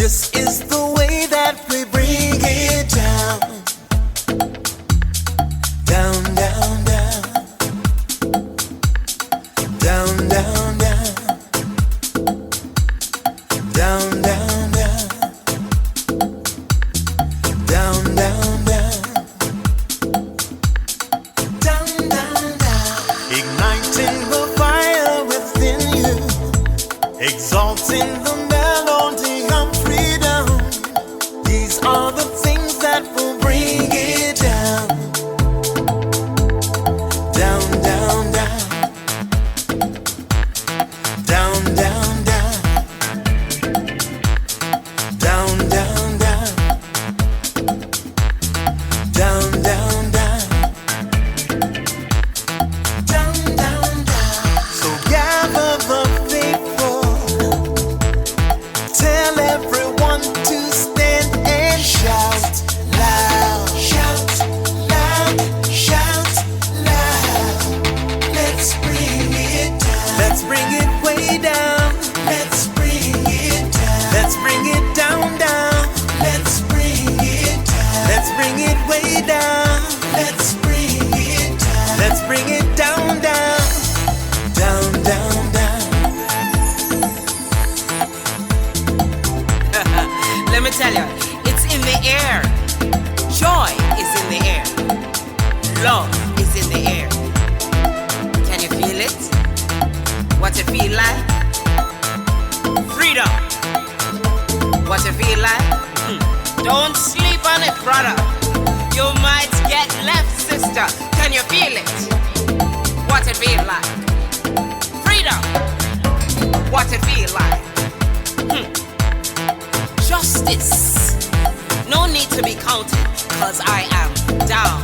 This is the way that we bring it down. Down, down, down. Down, down, down. Down, down, down. Down, down, down. Down, down, down. Igniting the fire within you. Exalting the melody of freedom. These are the things that will bring it down. Down, down, down. Down, down, down. Down, down, down. Down, down, down. Down, down, down. So gather the faithful. Tell everyone to stand and shout loud. Shout loud. Shout loud. Let's bring it down. Let's bring it way down. Let's bring it down. Let's bring it down, down. Let's bring it down. Let's bring it way down. Let's bring it down. Let's bring it down, down. Down, down, down. Let me tell you, it's in the air. Joy is in the air. Love is in the air. Can you feel it? What it feel like? Freedom. What it feel like? Don't sleep on it, brother. You might get left, sister. Can you feel it? What it feel like? Freedom. What it feel like? Justice. No need to be counted, cause I am down.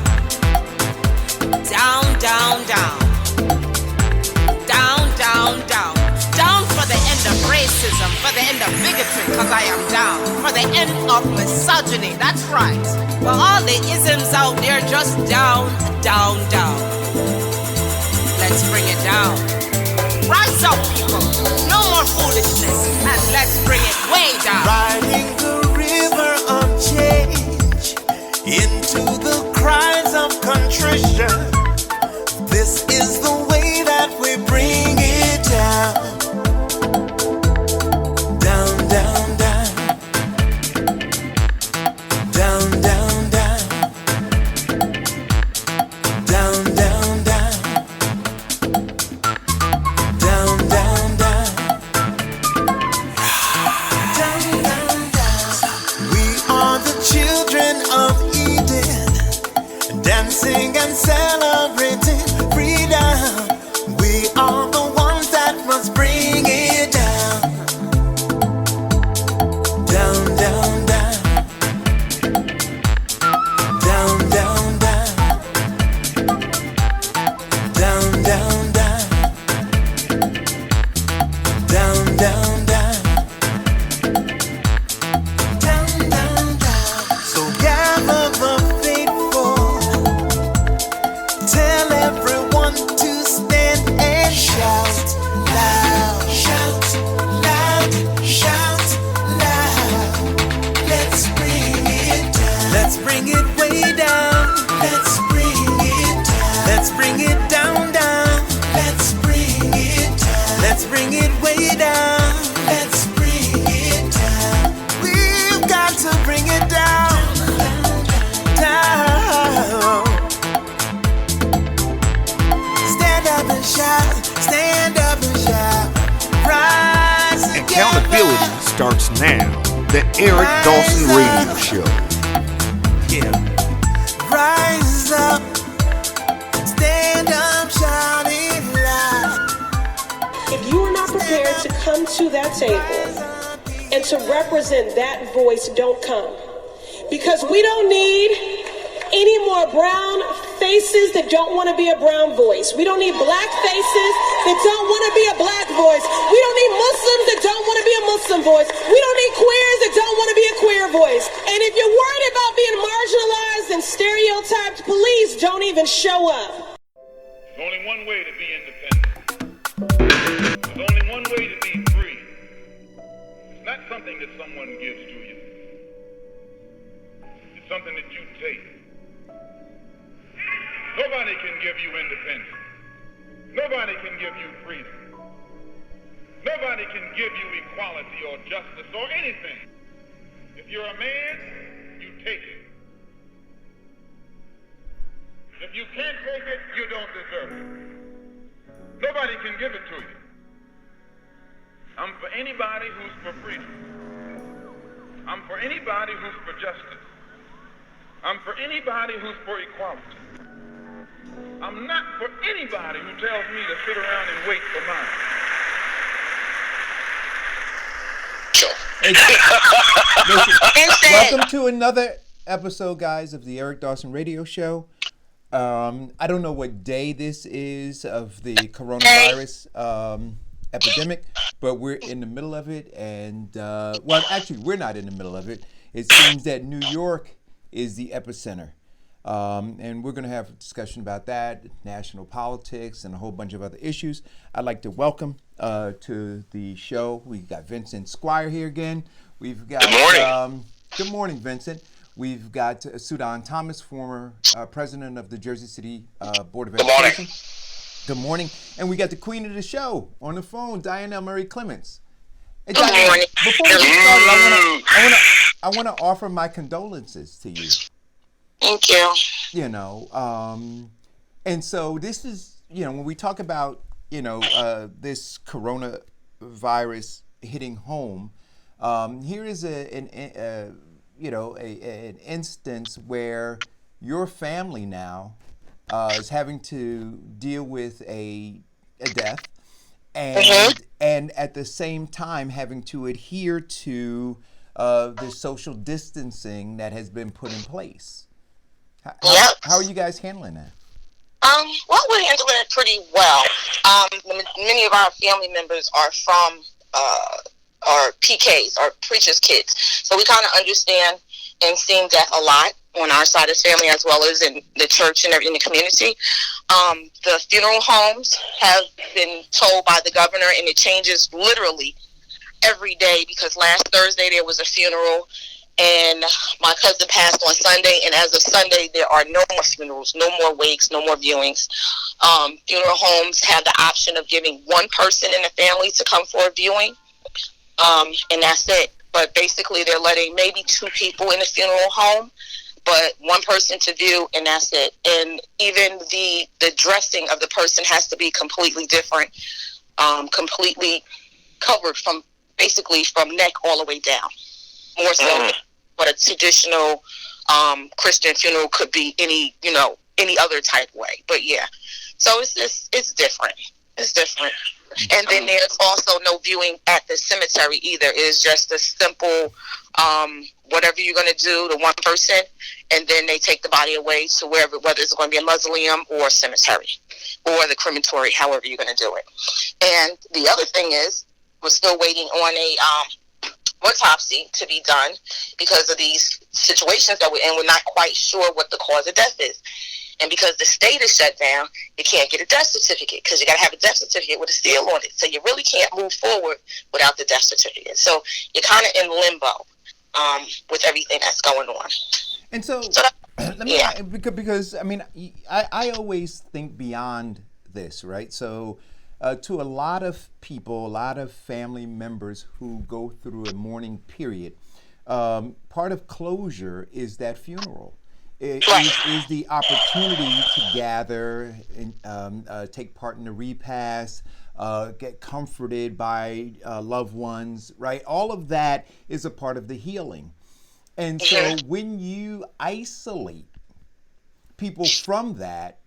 Down, down, down. Down, down, down. Down for the end of racism, for the end of bigotry, cause I am down. For the end of misogyny, that's right. For all the isms out there, just down, down, down. Let's bring it down. Rise up, people. No more foolishness, and let's bring it way down. Riding the river of change into the cries of contrition. This is the way that we bring it down. Down, down, down. Down, down, down. Down, down, down. Down, down, down. Down, down, down. We are the children of Eden, dancing and celebrating freedom. We are the ones that must bring it down. Down, down, down. Down, down, down. Down, down, down. Down, down, down. Down, down, down. So gather the faithful. Tell everyone to stand and shout loud. Shout loud. Shout loud. Let's bring it down. Let's bring it way down. Let's bring it down. Let's bring it down, down. Let's bring it down. Let's bring it way down. Let's bring it down. We've got to bring it down. Down. Stand up and shout. Stand up and shout. Rise together. Accountability starts now. The Eric Dawson Radio Show. Yeah. Rise up. Stand up, shouting loud. If you are not prepared to come to that table and to represent that voice, don't come. Because we don't need any more brown faces that don't want to be a brown voice. We don't need black faces that don't want to be a black voice. We don't need Muslims that don't want to be a Muslim voice. We don't need queers that don't want to be a queer voice. And if you're worried about being marginalized and stereotyped, please don't even show up. There's only one way to be independent. There's only one way to be free. It's not something that's someone gives to you. It's something that you take. Nobody can give you independence. Nobody can give you freedom. Nobody can give you equality or justice or anything. If you're a man, you take it. If you can't take it, you don't deserve it. Nobody can give it to you. I'm for anybody who's for freedom. I'm for anybody who's for justice. I'm for anybody who's for equality. I'm not for anybody who tells me to sit around and wait for mine. Welcome to another episode, guys, of the Eric Dawson Radio Show. I don't know what day this is of the coronavirus epidemic, but we're in the middle of it. And, well, actually, we're not in the middle of it. It seems that New York is the epicenter. And we're going to have a discussion about that, national politics, and a whole bunch of other issues. I'd like to welcome to the show. We've got Vincent Squire here again. We've got good morning. Good morning, Vincent. We've got Sudan Thomas, former president of the Jersey City Board of Education. Good morning. And we got the queen of the show on the phone, Diana Murray Clements. Hey, Good Diana, morning. before we get started, I want to offer my condolences to you. Thank you. You know, and so this is, you know, when we talk about, you know, this coronavirus hitting home, here is an instance where your family now is having to deal with a death, and at the same time having to adhere to the social distancing that has been put in place. How are you guys handling that? Well, we're handling it pretty well. Many of our family members are from our PKs, our preachers' kids. So we kind of understand and seen death a lot on our side of the family as well as in the church and in the community. The funeral homes have been told by the governor, and it changes literally every day, because last Thursday there was a funeral and my cousin passed on Sunday, and as of Sunday there are no more funerals, no more wakes, no more viewings. Funeral homes have the option of giving one person in the family to come for a viewing, and that's it. But basically they're letting maybe two people in the funeral home, but one person to view, and that's it. And even the dressing of the person has to be completely different, completely covered from basically from neck all the way down, more so than what a traditional Christian funeral could be any other type way. But yeah, so it's different. It's different. And then there's also no viewing at the cemetery either. It's just a simple whatever you're going to do to one person, and then they take the body away to wherever, whether it's going to be a mausoleum or a cemetery or the crematory, however you're going to do it. And the other thing is, we're still waiting on a autopsy to be done because of these situations that we're in. We're not quite sure what the cause of death is. And because the state is shut down, you can't get a death certificate because you got to have a death certificate with a seal on it. So you really can't move forward without the death certificate. So you're kind of in limbo with everything that's going on. And so let me, because I mean, I always think beyond this, right? So to a lot of people, a lot of family members who go through a mourning period, part of closure is that funeral. It is the opportunity to gather and take part in the repast, get comforted by loved ones, right? All of that is a part of the healing. And so when you isolate people from that,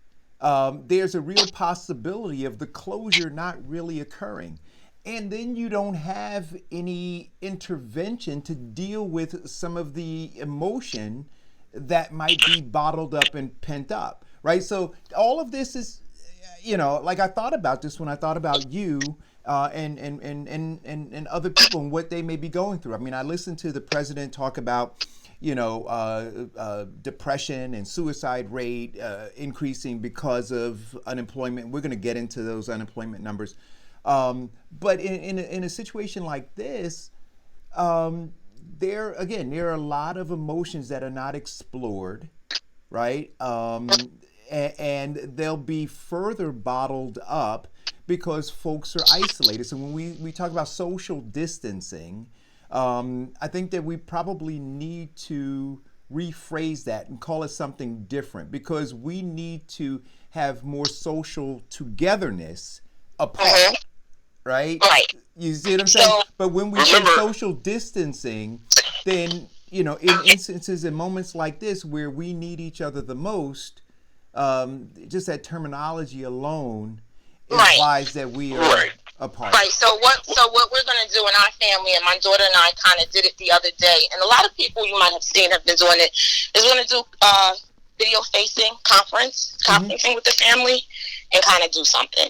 there's a real possibility of the closure not really occurring. And then you don't have any intervention to deal with some of the emotion that might be bottled up and pent up, right? So all of this is, you know, like I thought about this when I thought about you and other people and what they may be going through. I mean, I listened to the president talk about, you know, depression and suicide rate increasing because of unemployment. We're going to get into those unemployment numbers. But in a situation like this, there are a lot of emotions that are not explored, right? And they'll be further bottled up because folks are isolated. So when we talk about social distancing, I think that we probably need to rephrase that and call it something different, because we need to have more social togetherness apart, right? Right. You see what I'm saying? So, but when we say social distancing, then, in instances and moments like this where we need each other the most, just that terminology alone implies that we are apart. Right. So what we're going to do in our family, and my daughter and I kind of did it the other day, and a lot of people you might have seen have been doing it, is we're going to do video conferencing with the family, and kind of do something.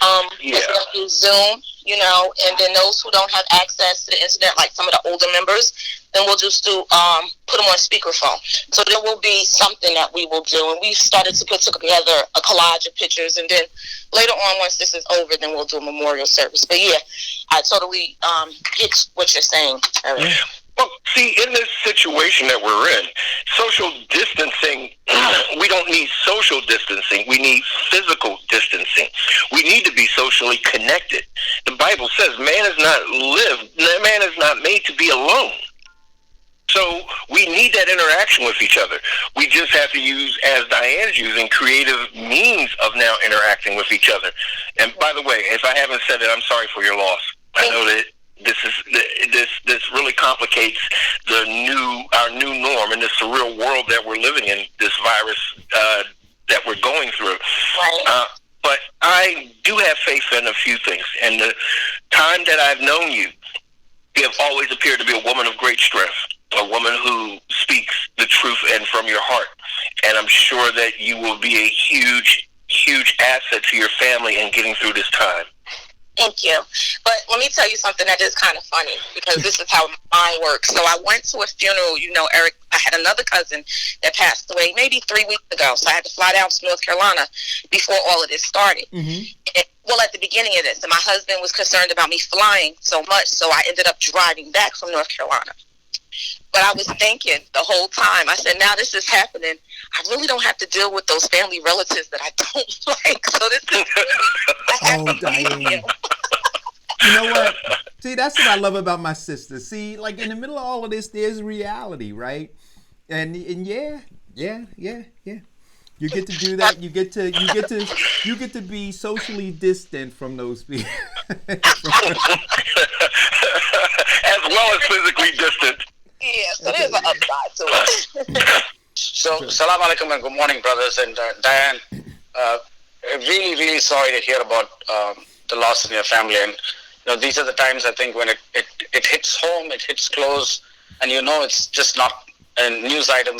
We're going to do Zoom, and then those who don't have access to the internet, like some of the older members, then we'll just do put them on speakerphone. So there will be something that we will do, and we've started to put together a collage of pictures, and then later on, once this is over, then we'll do a memorial service. But yeah, I totally get what you're saying, Eric. Well, see, in this situation that we're in, social distancing, we don't need social distancing. We need physical distancing. We need to be socially connected. The Bible says man is not made to be alone. So we need that interaction with each other. We just have to use, as Diane's using, creative means of now interacting with each other. And by the way, if I haven't said it, I'm sorry for your loss. I know that this really complicates our new norm in this surreal world that we're living in, this virus that we're going through. Right. But I do have faith in a few things. And the time that I've known you, you have always appeared to be a woman of great strength, a woman who speaks the truth and from your heart. And I'm sure that you will be a huge, huge asset to your family in getting through this time. Thank you. But let me tell you something that is kind of funny, because this is how mine works. So I went to a funeral, Eric, I had another cousin that passed away maybe 3 weeks ago. So I had to fly down to North Carolina before all of this started. Well, at the beginning of this, and my husband was concerned about me flying so much, so I ended up driving back from North Carolina. But I was thinking the whole time, I said, now this is happening, I really don't have to deal with those family relatives that I don't like. So this is really, Diane. You know what? See, that's what I love about my sister. See, like in the middle of all of this, there's reality, right? And yeah. You get to do that. You get to be socially distant from those people, as well as physically distant. Yeah, so there's an upside to it. So, salam alaikum and good morning, brothers. And Diane, really, really sorry to hear about the loss in your family. And these are the times, I think, when it hits home, it hits close, and it's just not a news item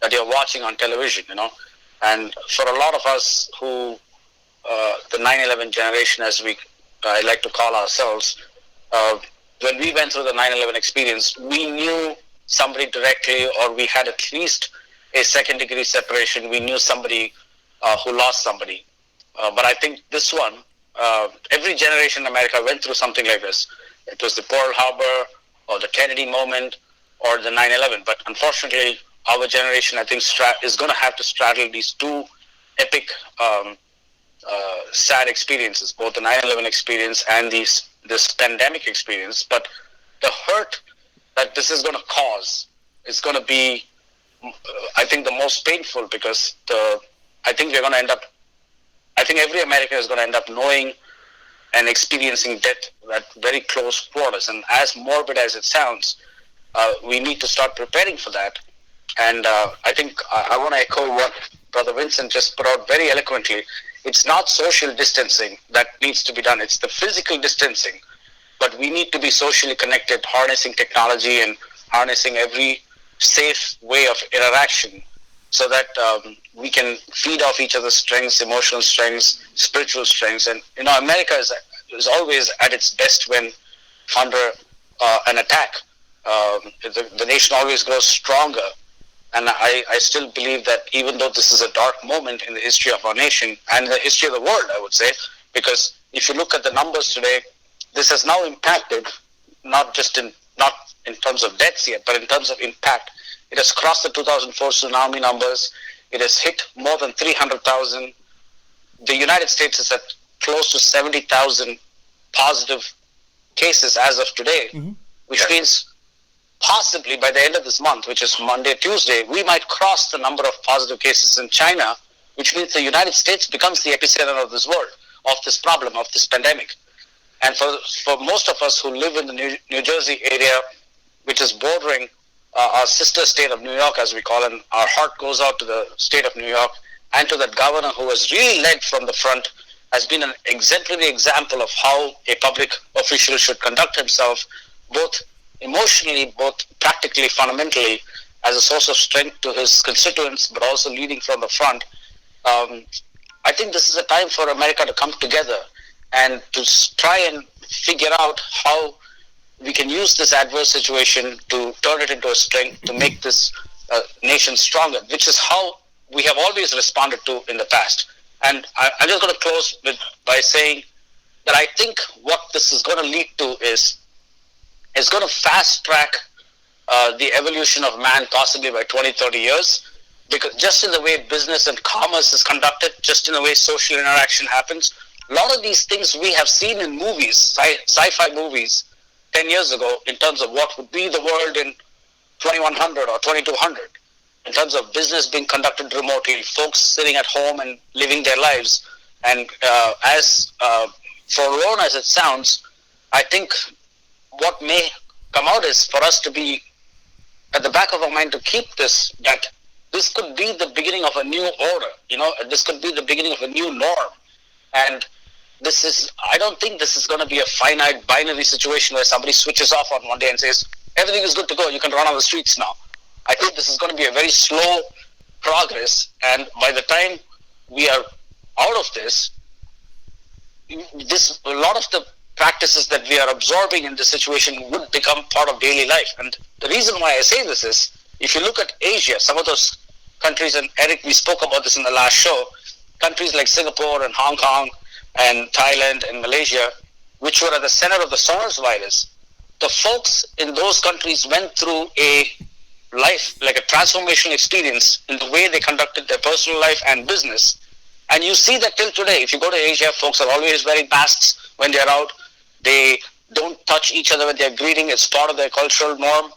that you're watching on television, And for a lot of us who, the 9/11 generation, as I like to call ourselves, when we went through the 9/11 experience, we knew somebody directly, or we had at least a second-degree separation. We knew somebody who lost somebody. But I think this one, every generation in America went through something like this. It was the Pearl Harbor, or the Kennedy moment, or the 9/11. But unfortunately, our generation, I think, is going to have to straddle these two epic, sad experiences, both the 9/11 experience and this pandemic experience. But the hurt that this is going to cause is going to be, I think, the most painful, because I think every American is going to end up knowing and experiencing death at very close quarters. And as morbid as it sounds, we need to start preparing for that. And I think I want to echo what Brother Vincent just put out very eloquently. It's not social distancing that needs to be done. It's the physical distancing. But we need to be socially connected, harnessing technology and harnessing every safe way of interaction, so that we can feed off each other's strengths, emotional strengths, spiritual strengths. And, America is always at its best when under an attack. The nation always grows stronger. And I still believe that even though this is a dark moment in the history of our nation and the history of the world, I would say, because if you look at the numbers today, this has now impacted not in terms of deaths yet, but in terms of impact, it has crossed the 2004 tsunami numbers. It has hit more than 300,000. The United States is at close to 70,000 positive cases as of today, which means possibly by the end of this month, which is Monday, Tuesday, we might cross the number of positive cases in China, which means the United States becomes the epicenter of this world, of this problem, of this pandemic. And for most of us who live in the New Jersey area, which is bordering our sister state of New York, as we call it, our heart goes out to the state of New York and to that governor who has really led from the front, has been an exemplary example of how a public official should conduct himself, both emotionally, both practically, fundamentally, as a source of strength to his constituents, but also leading from the front. I think this is a time for America to come together and to try and figure out how we can use this adverse situation to turn it into a strength, to make this nation stronger, which is how we have always responded to in the past. And I'm just going to close by saying that I think what this is going to lead to is going to fast track the evolution of man possibly by 20, 30 years, because just in the way business and commerce is conducted, just in the way social interaction happens, a lot of these things we have seen in movies, sci-fi movies, 10 years ago, in terms of what would be the world in 2100 or 2200, in terms of business being conducted remotely, folks sitting at home and living their lives. And as forlorn as it sounds, I think what may come out is for us to be at the back of our mind to keep this, that this could be the beginning of a new order, this could be the beginning of a new norm. And I don't think this is going to be a finite binary situation where somebody switches off on one day and says, everything is good to go, you can run on the streets now. I think this is going to be a very slow progress, and by the time we are out of this, a lot of the practices that we are absorbing in this situation would become part of daily life. And the reason why I say this is, if you look at Asia, some of those countries, and Eric, we spoke about this in the last show, countries like Singapore and Hong Kong and Thailand and Malaysia, which were at the center of the SARS virus, the folks in those countries went through a life, like a transformational experience in the way they conducted their personal life and business. And you see that till today. If you go to Asia, folks are always wearing masks when they're out. They don't touch each other when they're greeting. It's part of their cultural norm.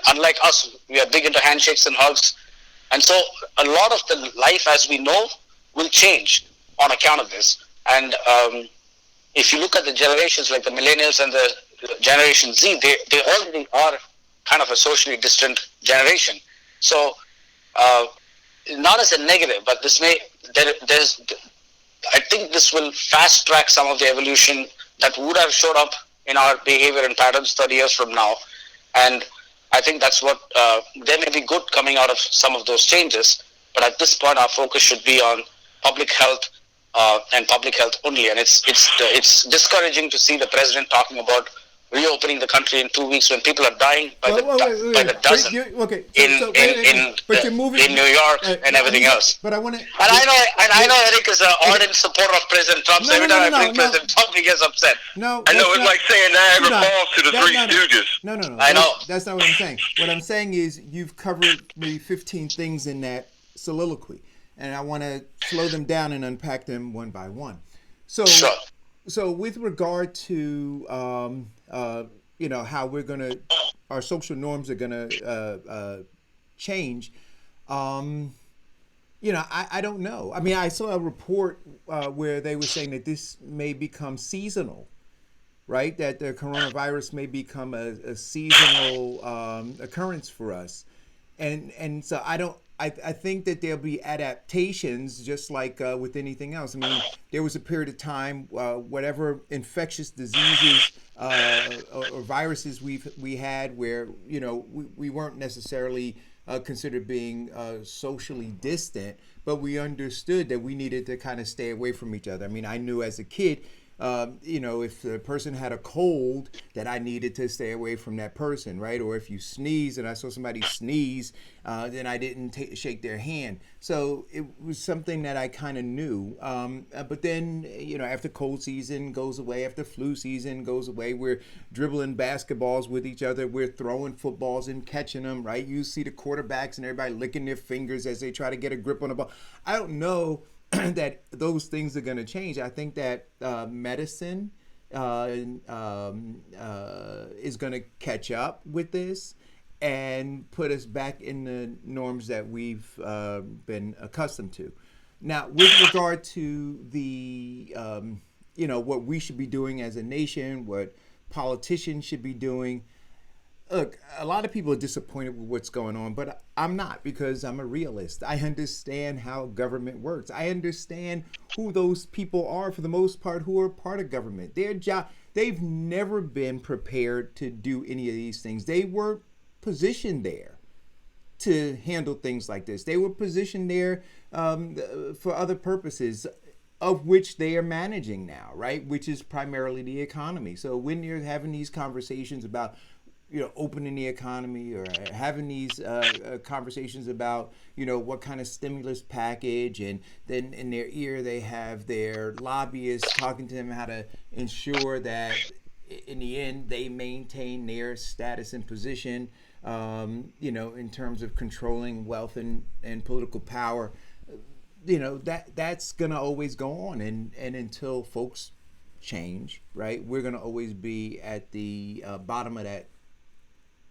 Unlike us, we are big into handshakes and hugs. And so a lot of the life as we know will change on account of this. And if you look at the generations like the millennials and the Generation Z, they already are kind of a socially distant generation. So not as a negative, but I think this will fast track some of the evolution that would have showed up in our behavior and patterns 30 years from now. And I think that's what, there may be good coming out of some of those changes, but at this point our focus should be on public health and public health only. And it's discouraging to see the president talking about reopening the country in 2 weeks when people are dying by the dozen in New York and everything else. But I want to. And I know Eric is an ardent supporter of President Trump. So every time I bring President Trump, he gets upset. I know it's like saying Niagara Falls to the Three Stooges. No. I know. That's not what I'm saying. What I'm saying is you've covered maybe 15 things in that soliloquy, and I want to slow them down and unpack them one by one. So. Sure. So with regard to how our social norms are gonna change, I don't know. I mean, I saw a report where they were saying that this may become seasonal, right? That the coronavirus may become a seasonal occurrence for us, and so I think that there'll be adaptations, just like with anything else. I mean, there was a period of time, whatever infectious diseases or viruses we had, where we weren't necessarily considered being socially distant, but we understood that we needed to kind of stay away from each other. I mean, I knew as a kid, if the person had a cold, that I needed to stay away from that person, right? Or if you sneeze and I saw somebody sneeze, then I didn't shake their hand. So it was something that I kind of knew. But then, after cold season goes away, after flu season goes away, we're dribbling basketballs with each other. We're throwing footballs and catching them, right? You see the quarterbacks and everybody licking their fingers as they try to get a grip on the ball. I don't know that those things are going to change. I think that medicine is going to catch up with this and put us back in the norms that we've been accustomed to. Now, with regard to the, what we should be doing as a nation, what politicians should be doing, look, a lot of people are disappointed with what's going on, but I'm not, because I'm a realist. I understand how government works. I understand who those people are, for the most part, who are part of government. Their job, they've never been prepared to do any of these things. They were positioned there to handle things like this. They were positioned there for other purposes, of which they are managing now, right? Which is primarily the economy. So when you're having these conversations about opening the economy, or having these conversations about, what kind of stimulus package, and then in their ear they have their lobbyists talking to them how to ensure that in the end they maintain their status and position, in terms of controlling wealth and political power, that's going to always go on. And until folks change, right, we're going to always be at the bottom of that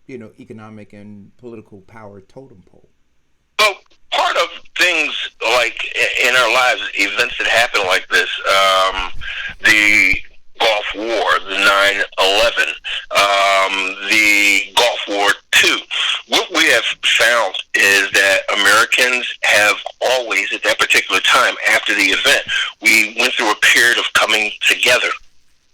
economic and political power totem pole. Well, part of things like in our lives, events that happen like this, the Gulf War, the 9/11, the Gulf War II. What we have found is that Americans have always, at that particular time after the event, we went through a period of coming together.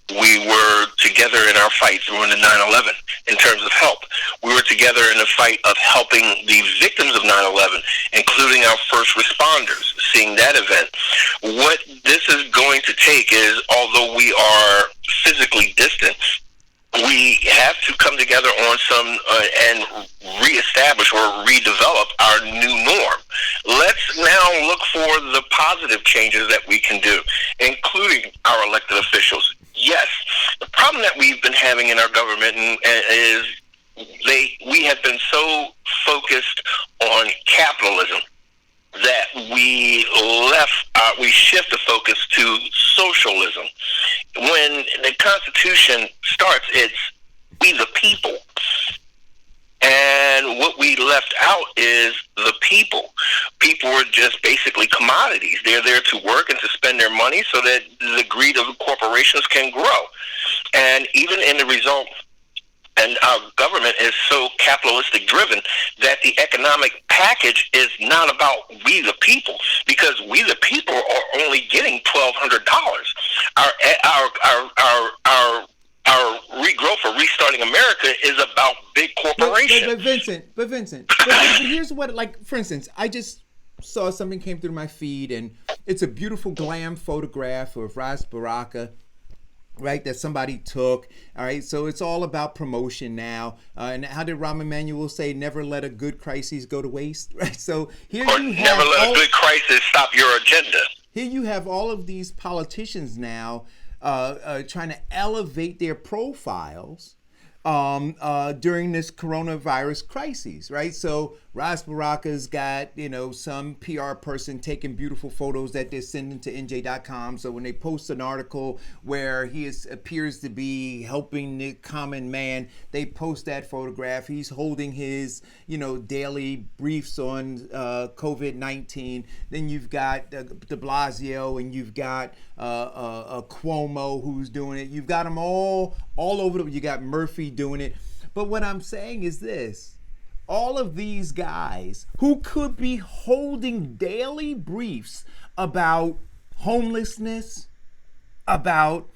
We were together in our fights during the 9/11 in terms of help. We were together in the fight of helping the victims of 9/11, including our first responders, seeing that event. What this is going to take is, although we are physically distant, we have to come together on some and reestablish or redevelop our new norm. Let's now look for the positive changes that we can do, including our elected officials. Yes, the problem that we've been having in our government is we have been so focused on capitalism that we shift the focus to socialism. When the Constitution starts, it's we the people. And what we left out is the people. People are just basically commodities. They're there to work and to spend their money so that the greed of the corporations can grow. And even in the result, and our government is so capitalistic driven that the economic package is not about we the people, because we the people are only getting $1,200. Our regrowth or restarting America is about big corporations. But Vincent, here's what, like, for instance, I just saw something came through my feed, and it's a beautiful glam photograph of Ras Baraka, right, that somebody took. All right, so it's all about promotion now. And how did Rahm Emanuel say, never let a good crisis go to waste, right? So here you have never let a good crisis stop your agenda. Here you have all of these politicians now trying to elevate their profiles during this coronavirus crisis, right? So Ras Baraka's got, some PR person taking beautiful photos that they're sending to NJ.com. So when they post an article where he appears to be helping the common man, they post that photograph. He's holding his, daily briefs on COVID-19. Then you've got de Blasio, and you've got Cuomo who's doing it. You've got them all over. You got Murphy doing it. But what I'm saying is this. All of these guys who could be holding daily briefs about homelessness, about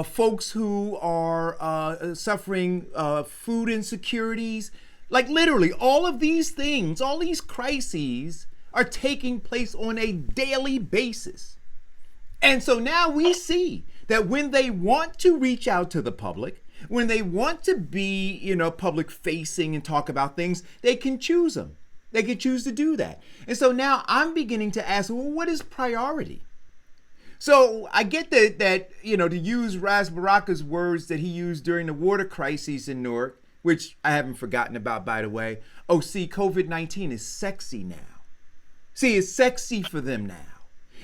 folks who are suffering food insecurities, like literally all of these things, all these crises are taking place on a daily basis. And so now we see that when they want to reach out to the public, when they want to be, public facing and talk about things, they can choose them. They can choose to do that. And so now I'm beginning to ask, well, what is priority? So I get that to use Ras Baraka's words that he used during the water crises in Newark, which I haven't forgotten about, by the way. Oh, see, COVID-19 is sexy now. See, it's sexy for them now.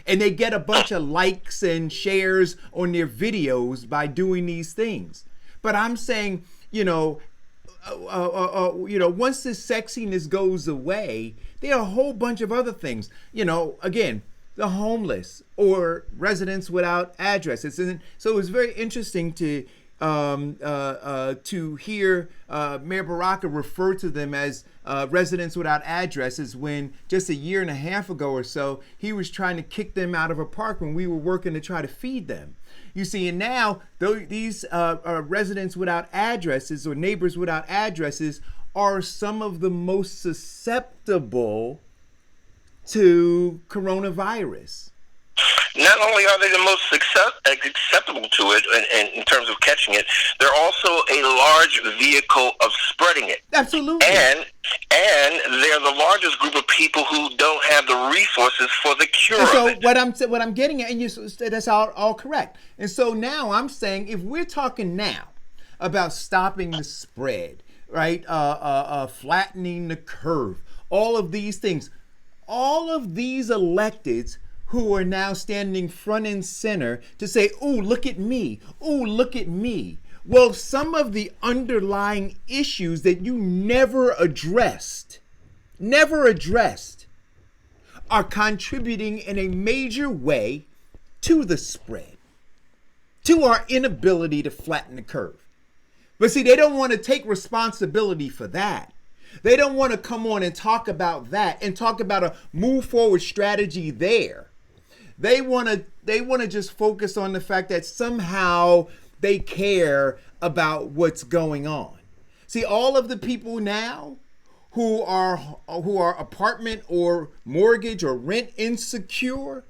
And they get a bunch of likes and shares on their videos by doing these things. But I'm saying, once this sexiness goes away, there are a whole bunch of other things. Again, the homeless or residents without addresses. And so it was very interesting to hear Mayor Baraka refer to them as residents without addresses when just a year and a half ago or so, he was trying to kick them out of a park when we were working to try to feed them. You see, and now these residents without addresses or neighbors without addresses are some of the most susceptible to coronavirus. Not only are they the most acceptable to it in terms of catching it, they're also a large vehicle of spreading it. Absolutely. And they're the largest group of people who don't have the resources for the cure of it. What I'm getting at, and that's all correct. And so now I'm saying, if we're talking now about stopping the spread, right, flattening the curve, all of these things, all of these electeds who are now standing front and center to say, oh, look at me. Oh, look at me. Well, some of the underlying issues that you never addressed, are contributing in a major way to the spread, to our inability to flatten the curve. But see, they don't want to take responsibility for that. They don't want to come on and talk about that and talk about a move forward strategy there. They want to just focus on the fact that somehow they care about what's going on. See, all of the people now who are apartment or mortgage or rent insecure,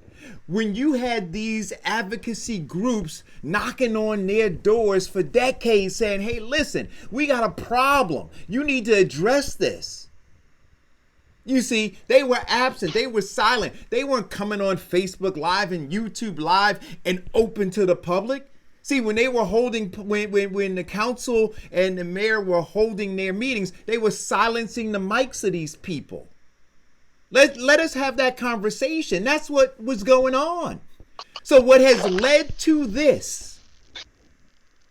when you had these advocacy groups knocking on their doors for decades saying, hey, listen, we got a problem. You need to address this. You see, they were absent. They were silent. They weren't coming on Facebook Live and YouTube Live and open to the public. See, when they were holding, when the council and the mayor were holding their meetings, they were silencing the mics of these people. Let us have that conversation. That's what was going on. So what has led to this,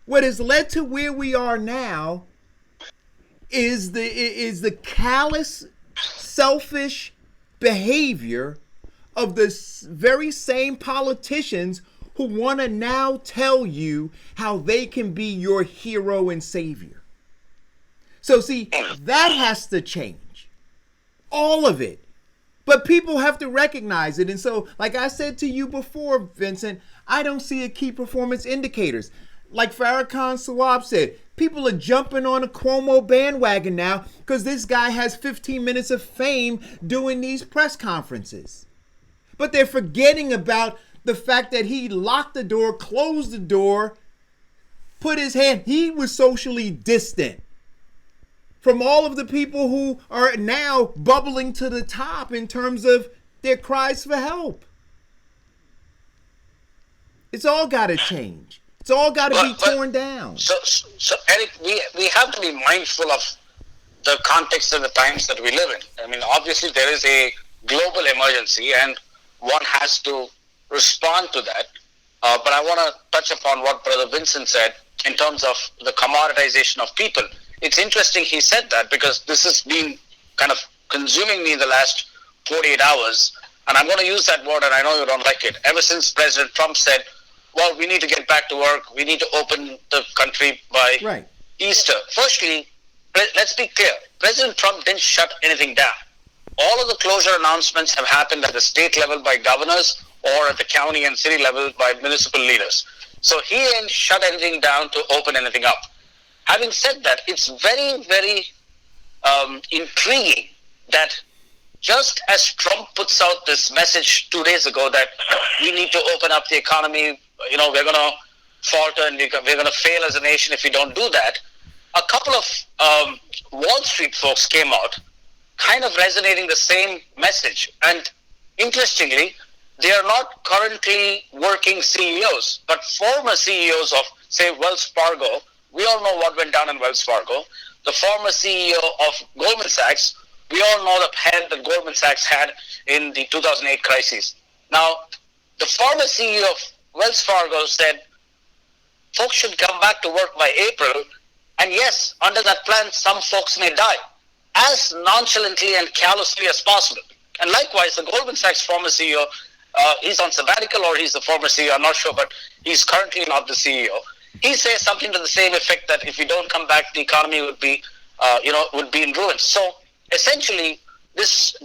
what has led to where we are now is the callous, selfish behavior of the very same politicians who want to now tell you how they can be your hero and savior. So see, that has to change. All of it. But people have to recognize it. And so, like I said to you before, Vincent, I don't see a key performance indicators. Like Farrakhan Sawab said, people are jumping on a Cuomo bandwagon now because this guy has 15 minutes of fame doing these press conferences. But they're forgetting about the fact that he locked the door, closed the door, put his hand, he was socially distant from all of the people who are now bubbling to the top in terms of their cries for help. It's all got to change. It's all got to be torn down. So Eric, we have to be mindful of the context of the times that we live in. I mean, obviously there is a global emergency and one has to respond to that. But I want to touch upon what Brother Vincent said in terms of the commoditization of people. It's interesting he said that because this has been kind of consuming me in the last 48 hours. And I'm going to use that word, and I know you don't like it. Ever since President Trump said, well, we need to get back to work. We need to open the country by Easter. Firstly, let's be clear. President Trump didn't shut anything down. All of the closure announcements have happened at the state level by governors or at the county and city level by municipal leaders. So he ain't shut anything down to open anything up. Having said that, it's very, very intriguing that just as Trump puts out this message 2 days ago that we need to open up the economy, we're going to falter and we're going to fail as a nation if we don't do that, a couple of Wall Street folks came out kind of resonating the same message. And interestingly, they are not currently working CEOs, but former CEOs of, say, Wells Fargo. We all know what went down in Wells Fargo. The former CEO of Goldman Sachs, we all know the hand that Goldman Sachs had in the 2008 crisis. Now, the former CEO of Wells Fargo said, folks should come back to work by April. And yes, under that plan, some folks may die as nonchalantly and callously as possible. And likewise, the Goldman Sachs former CEO, he's on sabbatical or he's the former CEO, I'm not sure, but he's currently not the CEO. He says something to the same effect that if we don't come back, the economy would be, would be in ruins. So essentially, this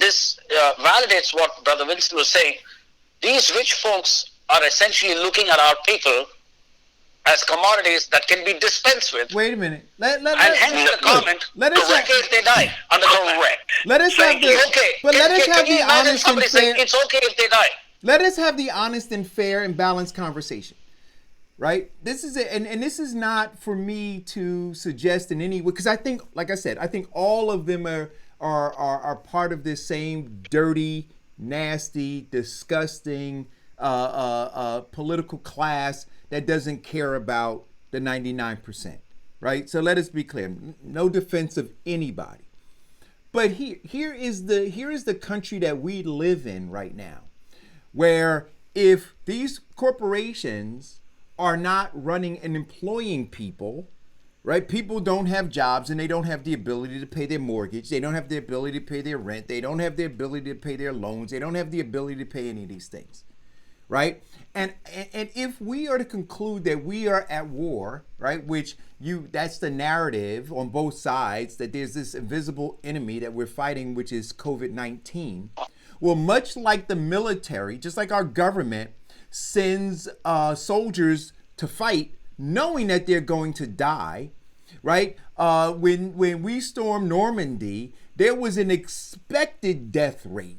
validates what Brother Winston was saying. These rich folks are essentially looking at our people as commodities that can be dispensed with. Wait a minute. And hence the comment, correctly if they die. Correct. Let us have the, okay. But let us have the honest and fair. It's okay if they die. Let us have the honest and fair and balanced conversation. Right? This is it, and this is not for me to suggest in any way, because I think, like I said, I think all of them are part of this same dirty, nasty, disgusting political class that doesn't care about the 99%. Right? So let us be clear. No defense of anybody. But here is the country that we live in right now, where if these corporations are not running and employing people, right? People don't have jobs and they don't have the ability to pay their mortgage. They don't have the ability to pay their rent. They don't have the ability to pay their loans. They don't have the ability to pay any of these things, right? And if we are to conclude that we are at war, right, which that's the narrative on both sides, that there's this invisible enemy that we're fighting, which is COVID-19. Well, much like the military, just like our government sends soldiers to fight knowing that they're going to die, right? When we stormed Normandy, there was an expected death rate,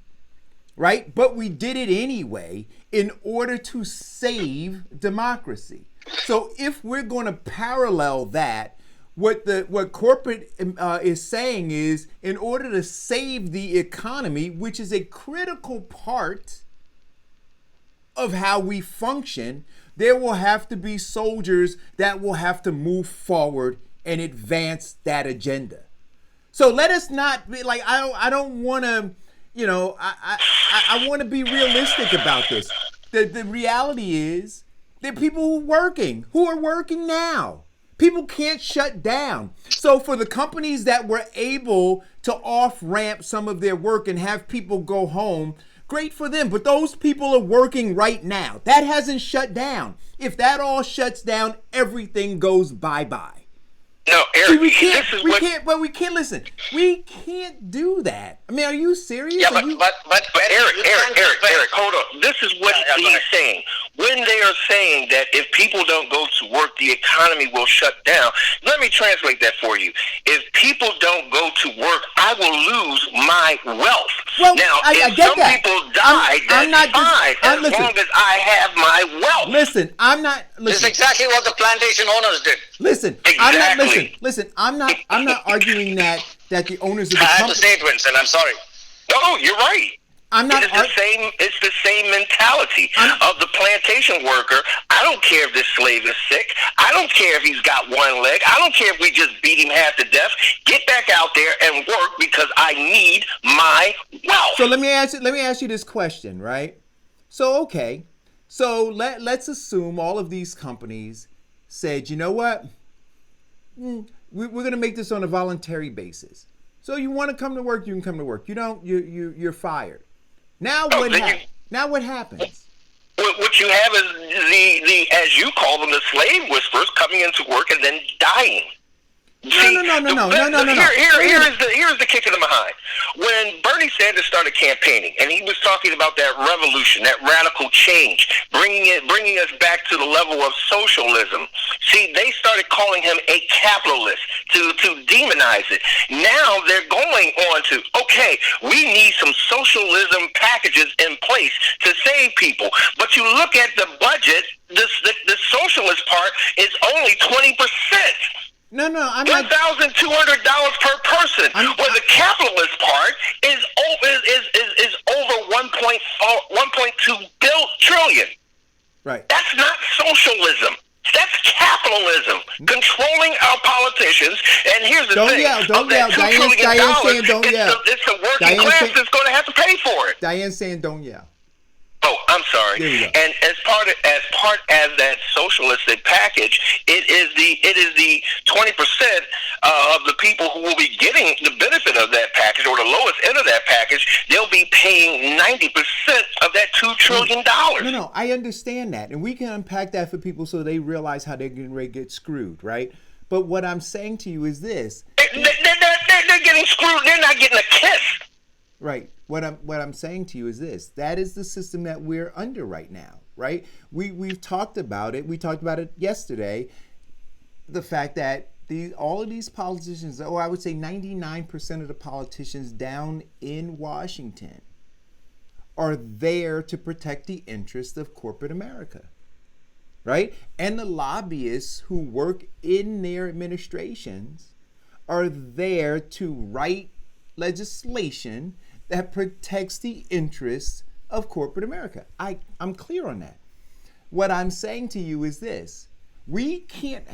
right? But we did it anyway in order to save democracy. So if we're going to parallel that, what corporate is saying is, in order to save the economy, which is a critical part of how we function, there will have to be soldiers that will have to move forward and advance that agenda. So let us not be like, I don't want to, I want to be realistic about this. The reality is there are people who are working now. People can't shut down. So for the companies that were able to off-ramp some of their work and have people go home, great for them, but those people are working right now. That hasn't shut down. If that all shuts down, everything goes bye-bye. No, Eric, See, we can't listen. We can't do that. I mean, are you serious? Yeah, but Eric, hold on. This is what he's saying. When they are saying that if people don't go to work, the economy will shut down. Let me translate that for you. If people don't go to work, I will lose my wealth. Well, now, I if get some that. people die, that's fine, as long as I have my wealth. Listen, I'm not. This is exactly what the plantation owners did. Listen, Exactly. I'm not arguing that the owners of the I had company. to say it, Winston. I'm sorry. No, you're right. I'm not. It's the same mentality of the plantation worker. I don't care if this slave is sick. I don't care if he's got one leg. I don't care if we just beat him half to death. Get back out there and work because I need my wealth. So let me ask you this question, right? So okay, so let's assume all of these companies said, you know what? We're going to make this on a voluntary basis. So you want to come to work, you can come to work. You don't, you're fired. Now what happens? What you have is the as you call them, the slave whisperers coming into work and then dying. No. Here's the kick in the behind. When Bernie Sanders started campaigning, and he was talking about that revolution, that radical change, bringing us back to the level of socialism. See, they started calling him a capitalist to demonize it. Now they're going on to, okay, we need some socialism packages in place to save people. But you look at the budget, the socialist part is only 20%. No, I'm not. $1,200 per person. Where the capitalist part is over 1.2 trillion. Right. That's not socialism. That's capitalism controlling our politicians. And here's the thing: don't yell. Diane's saying don't yell. It's the working class that's going to have to pay for it. Diane's saying don't yell. Oh, I'm sorry. There you go. And as part of that socialistic package, it is the 20% of the people who will be getting the benefit of that package, or the lowest end of that package. They'll be paying 90% of that $2 trillion. No, I understand that, and we can unpack that for people so they realize how they're getting ready to get screwed, right? But what I'm saying to you is this: they're getting screwed. They're not getting a kiss. Right. What I'm saying to you is this: that is the system that we're under right now, right? We've talked about it. We talked about it yesterday. The fact that all of these politicians, I would say 99% of the politicians down in Washington, are there to protect the interests of corporate America, right? And the lobbyists who work in their administrations are there to write legislation that protects the interests of corporate America. I'm clear on that. What I'm saying to you is this: we can't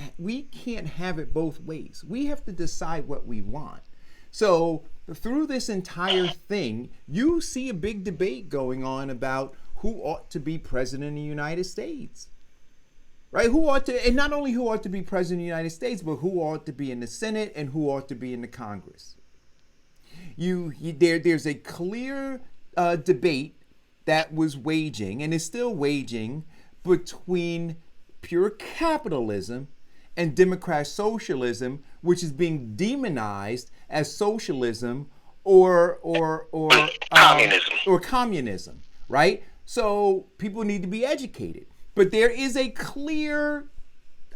have it both ways. We have to decide what we want. So through this entire thing, you see a big debate going on about who ought to be president of the United States. Right? Who ought to, and not only who ought to be president of the United States, but who ought to be in the Senate and who ought to be in the Congress. There's a clear debate that was waging and is still waging between pure capitalism and democratic socialism, which is being demonized as socialism or communism, right? So people need to be educated, but there is a clear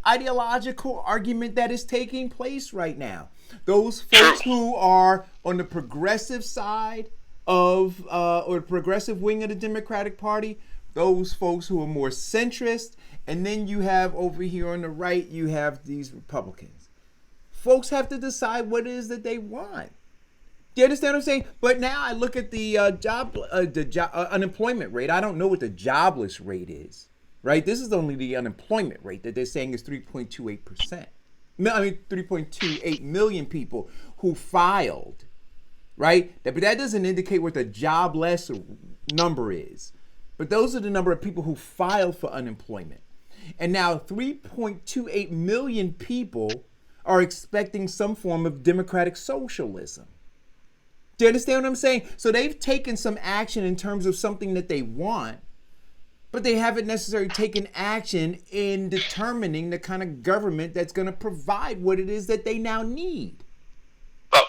ideological argument that is taking place right now. Those folks who are on the progressive side of, or the progressive wing of the Democratic Party, those folks who are more centrist, and then you have over here on the right, you have these Republicans. Folks have to decide what it is that they want. Do you understand what I'm saying? But now I look at the unemployment rate. I don't know what the jobless rate is, right? This is only the unemployment rate that they're saying is 3.28%. 3.28 million people who filed, right? But that doesn't indicate what the jobless number is. But those are the number of people who filed for unemployment. And now 3.28 million people are expecting some form of democratic socialism. Do you understand what I'm saying? So they've taken some action in terms of something that they want, but they haven't necessarily taken action in determining the kind of government that's going to provide what it is that they now need. Well,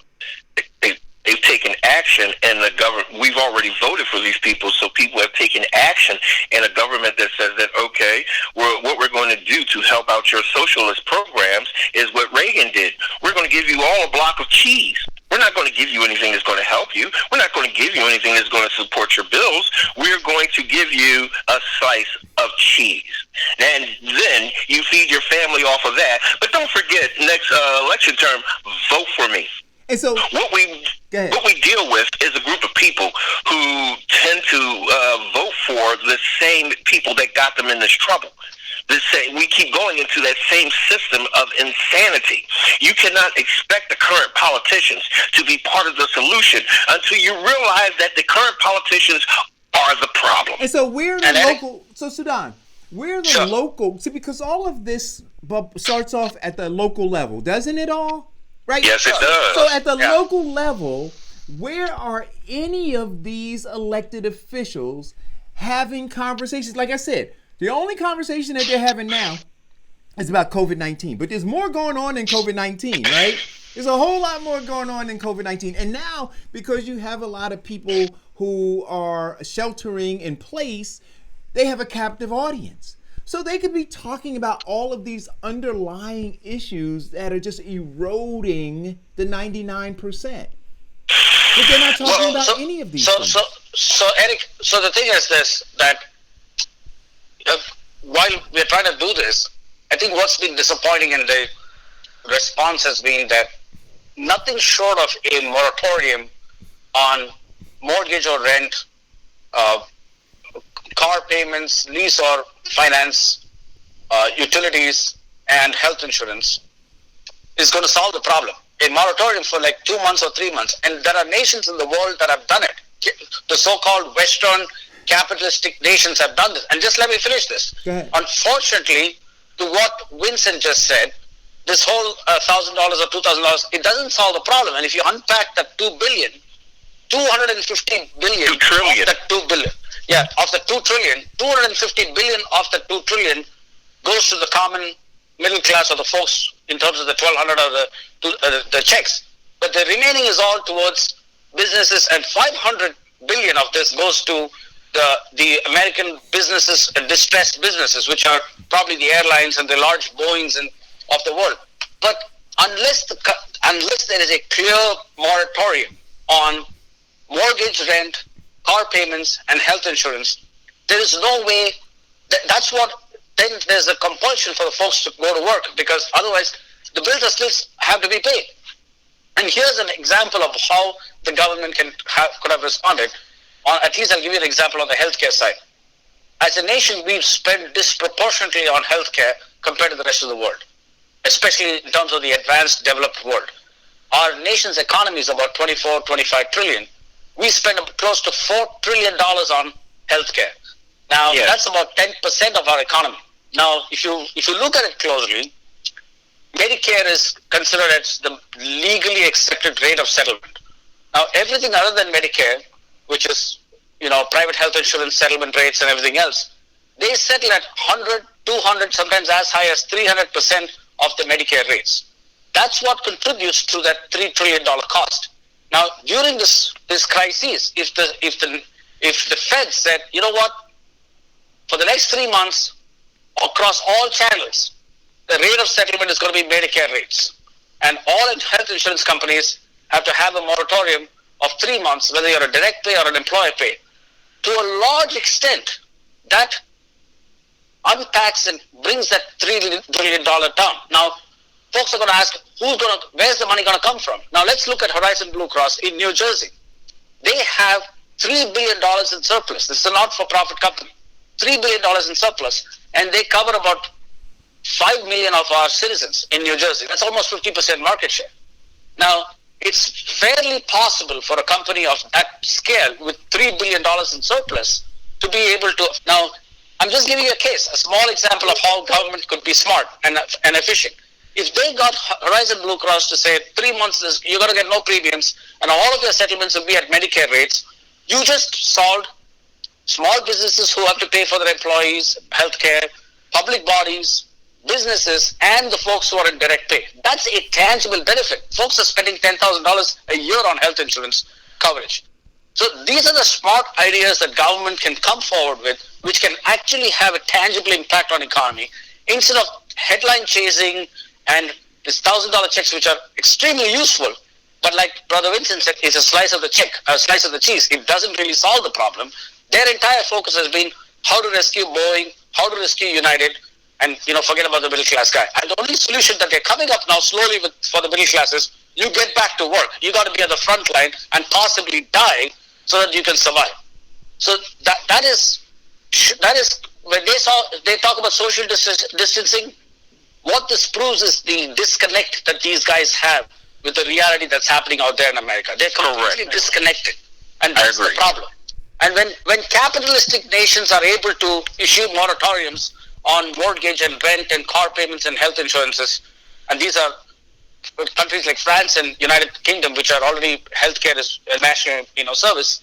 they've taken action, and the government, we've already voted for these people, so people have taken action in a government that says that, okay, what we're going to do to help out your socialist programs is what Reagan did. We're going to give you all a block of cheese. We're not going to give you anything that's going to help you. We're not going to give you anything that's going to support your bills. We're going to give you a slice of cheese. And then you feed your family off of that. But don't forget, next election term, vote for me. And so what we deal with is a group of people who tend to vote for the same people that got them in this trouble. We keep going into that same system of insanity. You cannot expect the current politicians to be part of the solution until you realize that the current politicians are the problem. And so we're the local. So Sudan, we're the local. See, because all of this starts off at the local level, doesn't it all? Right? Yes, it does. So at the local level, where are any of these elected officials having conversations? Like I said, the only conversation that they're having now is about COVID-19. But there's more going on than COVID-19, right? There's a whole lot more going on than COVID-19. And now, because you have a lot of people who are sheltering in place, they have a captive audience. So they could be talking about all of these underlying issues that are just eroding the 99%. But they're not talking about any of these things. So Eric, so the thing is this, that while we're trying to do this, I think what's been disappointing in the response has been that nothing short of a moratorium on mortgage or rent, car payments, lease or finance, utilities, and health insurance is going to solve the problem. A moratorium for like 2 months or 3 months. And there are nations in the world that have done it. The so-called Western capitalistic nations have done this. And just let me finish this. Unfortunately, to what Vincent just said, this whole $1,000 or $2,000, it doesn't solve the problem. And if you unpack that $2 billion, $250 billion $2 trillion. of that $2 billion, of the $2 trillion, $250 billion of the $2 trillion goes to the common middle class or the folks in terms of the 1,200 or the checks. But the remaining is all towards businesses, and $500 billion of this goes to the American businesses, distressed businesses, which are probably the airlines and the large Boeings of the world. But unless there is a clear moratorium on mortgage, rent, car payments, and health insurance, there is no way. That's what. Then there's a compulsion for the folks to go to work, because otherwise the bills still have to be paid. And here's an example of how the government could have responded. At least I'll give you an example on the healthcare side. As a nation, we've spent disproportionately on healthcare compared to the rest of the world, especially in terms of the advanced, developed world. Our nation's economy is about 25 trillion. We spend close to $4 trillion on healthcare. Now, that's about 10% of our economy. Now, if you look at it closely, Medicare is considered as the legally accepted rate of settlement. Now, everything other than Medicare, which is, private health insurance settlement rates and everything else, they settle at 100, 200, sometimes as high as 300% of the Medicare rates. That's what contributes to that $3 trillion cost. Now, during this crisis, if the Fed said, you know what, for the next 3 months, across all channels, the rate of settlement is going to be Medicare rates. And all health insurance companies have to have a moratorium of 3 months, whether you're a direct pay or an employer pay. To a large extent, that unpacks and brings that $3 trillion down. Now, folks are going to ask, where's the money going to come from? Now, let's look at Horizon Blue Cross in New Jersey. They have $3 billion in surplus. This is a not-for-profit company. $3 billion in surplus, and they cover about 5 million of our citizens in New Jersey. That's almost 50% market share. Now, it's fairly possible for a company of that scale with $3 billion in surplus to be able to. Now, I'm just giving you a case, a small example of how government could be smart and efficient. If they got Horizon Blue Cross to say 3 months, you're going to get no premiums, and all of your settlements will be at Medicare rates, you just solved small businesses who have to pay for their employees, healthcare, public bodies, businesses, and the folks who are in direct pay. That's a tangible benefit. Folks are spending $10,000 a year on health insurance coverage. So these are the smart ideas that government can come forward with, which can actually have a tangible impact on economy, instead of headline chasing and these $1,000 checks, which are extremely useful. But like Brother Vincent said, it's a slice of the cheese. It doesn't really solve the problem. Their entire focus has been how to rescue Boeing, how to rescue United, and forget about the middle class guy. And the only solution that they're coming up now slowly for the middle class is you get back to work. You got to be at the front line and possibly die so that you can survive. So that is when they talk about social distancing. What this proves is the disconnect that these guys have with the reality that's happening out there in America. They're completely disconnected, and that's the problem. And when capitalistic nations are able to issue moratoriums on mortgage and rent and car payments and health insurances, and these are countries like France and United Kingdom, which are already healthcare is a national service,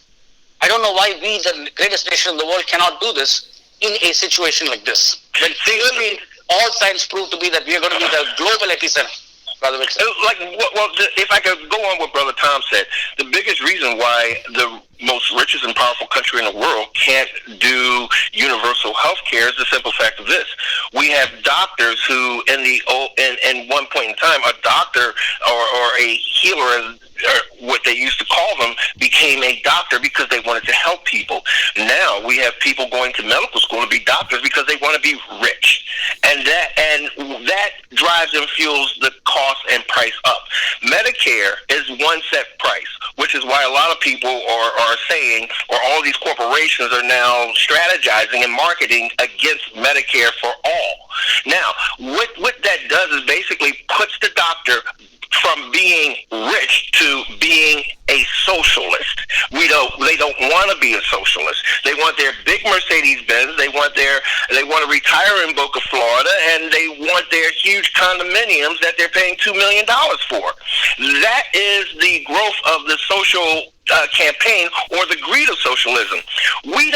I don't know why we, the greatest nation in the world, cannot do this in a situation like this. When clearly all signs prove to be that we are going to be the global epicenter. If I could go on what Brother Tom said, the biggest reason why the most richest and powerful country in the world can't do universal health care is the simple fact of this. We have doctors who, in one point in time, a doctor or a healer, or what they used to call them, became a doctor because they wanted to help people. Now we have people going to medical school to be doctors because they want to be rich. And drives and fuels the cost and price up. Medicare is one set price, which is why a lot of people are saying, or all these corporations are now strategizing and marketing against Medicare for all. Now, what that does is basically puts the doctor from being rich to being a socialist. They don't want to be a socialist. They want their big Mercedes Benz. They want to retire in Boca, Florida, and they want their huge condominiums that they're paying $2 million for. That is the growth of the social campaign, or the greed of socialism. We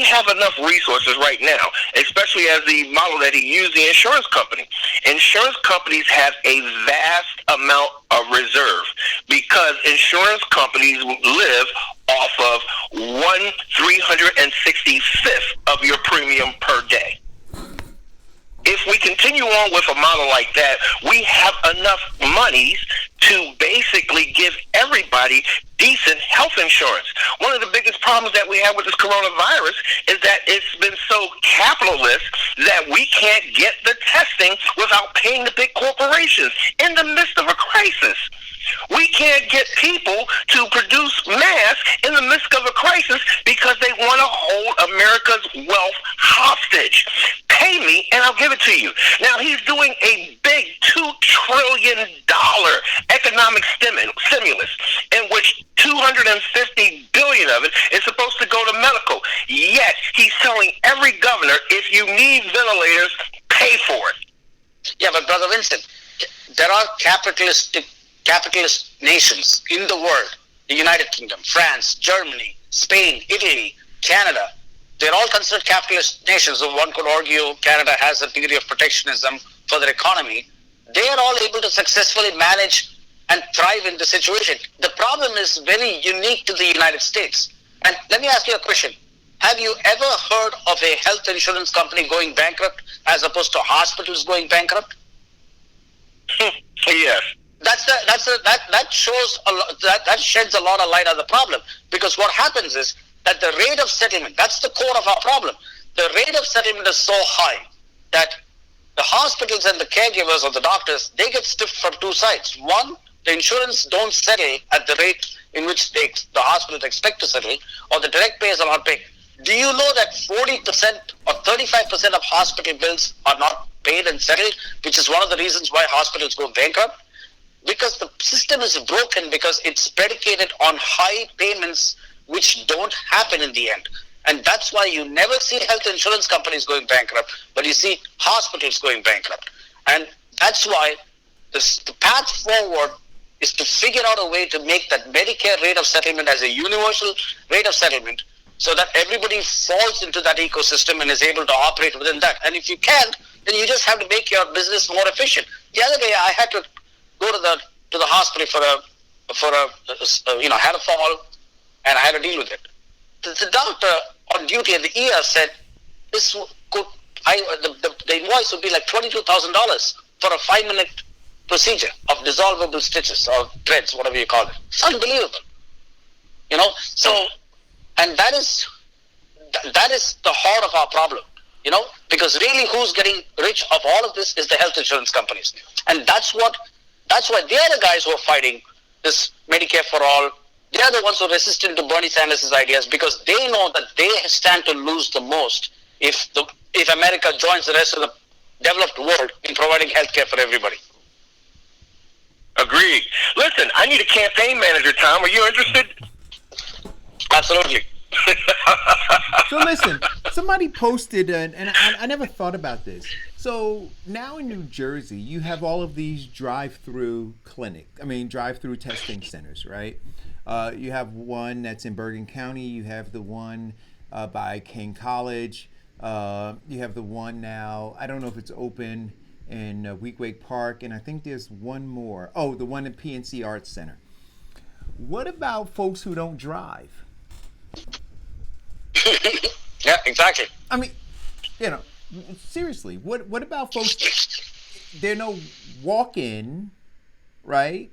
have enough resources right now, especially as the model that he used, the insurance company. Insurance companies have a vast amount of reserve because insurance companies live off of 1/365th of your premium per day. If we continue on with a model like that, we have enough monies to basically give everybody decent health insurance. One of the biggest problems that we have with this coronavirus is that it's been so capitalist that we can't get the testing without paying the big corporations in the midst of a crisis. We can't get people to produce masks in the midst of a crisis because they want to hold America's wealth hostage. Pay me and I'll give it to you. Now, he's doing a big $2 trillion economic stimulus in which $250 billion of it is supposed to go to medical. Yet, he's telling every governor, if you need ventilators, pay for it. Yeah, but Brother Vincent, there are capitalist nations in the world, the United Kingdom, France, Germany, Spain, Italy, Canada. They're all considered capitalist nations. So one could argue Canada has a degree of protectionism for their economy. They are all able to successfully manage and thrive in the situation. The problem is very unique to the United States. And let me ask you a question. Have you ever heard of a health insurance company going bankrupt as opposed to hospitals going bankrupt? Yes. That shows that sheds a lot of light on the problem, because what happens is that the rate of settlement, that's the core of our problem. The rate of settlement is so high that the hospitals and the caregivers or the doctors, they get stiffed from two sides. One, the insurance don't settle at the rate in which the hospitals expect to settle, or the direct payers are not paying. Do you know that 40% or 35% of hospital bills are not paid and settled, which is one of the reasons why hospitals go bankrupt? Because the system is broken, because it's predicated on high payments which don't happen in the end. And that's why you never see health insurance companies going bankrupt, but you see hospitals going bankrupt. And that's why the path forward is to figure out a way to make that Medicare rate of settlement as a universal rate of settlement, so that everybody falls into that ecosystem and is able to operate within that. And if you can't, then you just have to make your business more efficient. The other day I had to go to the hospital had a fall, and I had to deal with it. The doctor on duty at the ER said the invoice would be like $22,000 for a 5-minute procedure of dissolvable stitches or threads, whatever you call it. It's unbelievable. So, and that is the heart of our problem, because really who's getting rich of all of this is the health insurance companies. And that's why they're the guys who are fighting this Medicare for all. They're the ones who are resistant to Bernie Sanders' ideas, because they know that they stand to lose the most if America joins the rest of the developed world in providing health care for everybody. Agreed. Listen, I need a campaign manager, Tom. Are you interested? Absolutely. So listen, somebody posted, and I never thought about this. So now in New Jersey, you have all of these drive-through testing centers, right? You have one that's in Bergen County. You have the one by King College. You have the one now, I don't know if it's open in Weequahic Park, and I think there's one more. Oh, the one at PNC Arts Center. What about folks who don't drive? Yeah, exactly. I mean, seriously, what about folks? There are no walk-in, right?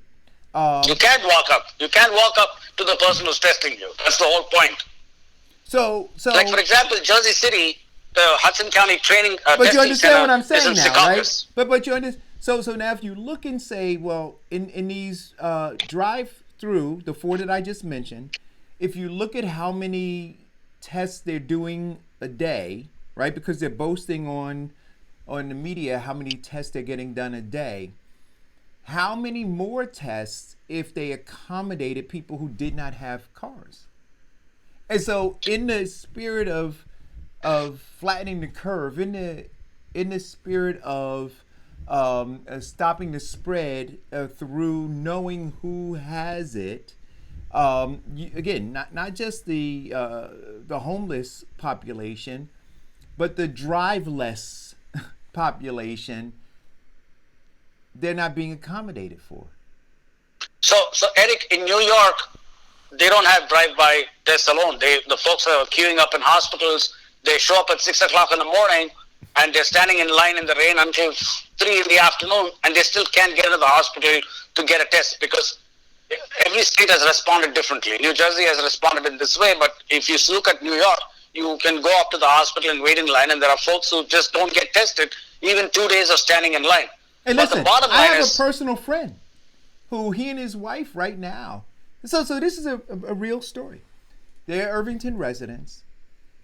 You can't walk up. You can't walk up to the person who's testing you. That's the whole point. So like, for example, Jersey City, the Hudson County training But you testing understand center what I'm is saying in now, right? Secaucus. But you understand. So now if you look and say, well, in these drive-through, the 4 that I just mentioned, if you look at how many tests they're doing a day, right? Because they're boasting on the media how many tests they're getting done a day. How many more tests if they accommodated people who did not have cars? And so, in the spirit of flattening the curve, in the spirit of stopping the spread through knowing who has it, again, not just the homeless population, but the driveless population, they're not being accommodated for. So Eric, in New York, they don't have drive-by tests alone. The folks are queuing up in hospitals. They show up at 6 o'clock in the morning, and they're standing in line in the rain until 3 in the afternoon, and they still can't get into the hospital to get a test because every state has responded differently. New Jersey has responded in this way, but if you look at New York, you can go up to the hospital and wait in line, and there are folks who just don't get tested, even 2 days of standing in line. And but listen, the bottom I line have is, a personal friend who he and his wife right now. So this is a real story. They're Irvington residents.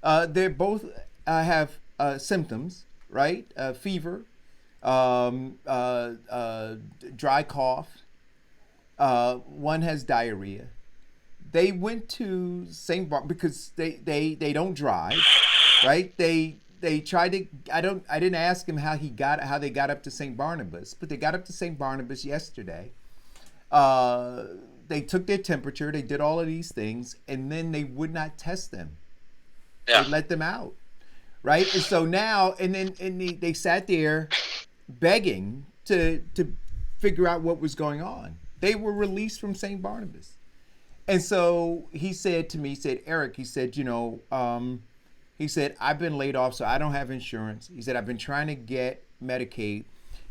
They both have symptoms, right? Fever, dry cough. One has diarrhea. They went to St. Bar because they don't drive, right? They tried to. I didn't ask him how they got up to St. Barnabas, but they got up to St. Barnabas yesterday. They took their temperature. They did all of these things, and then they would not test them. yeah. They let them out, right? And so now, they sat there begging to figure out what was going on. They were released from St. Barnabas, and so he said to me, he said, Eric, he said, he said, I've been laid off, so I don't have insurance. He said, I've been trying to get Medicaid.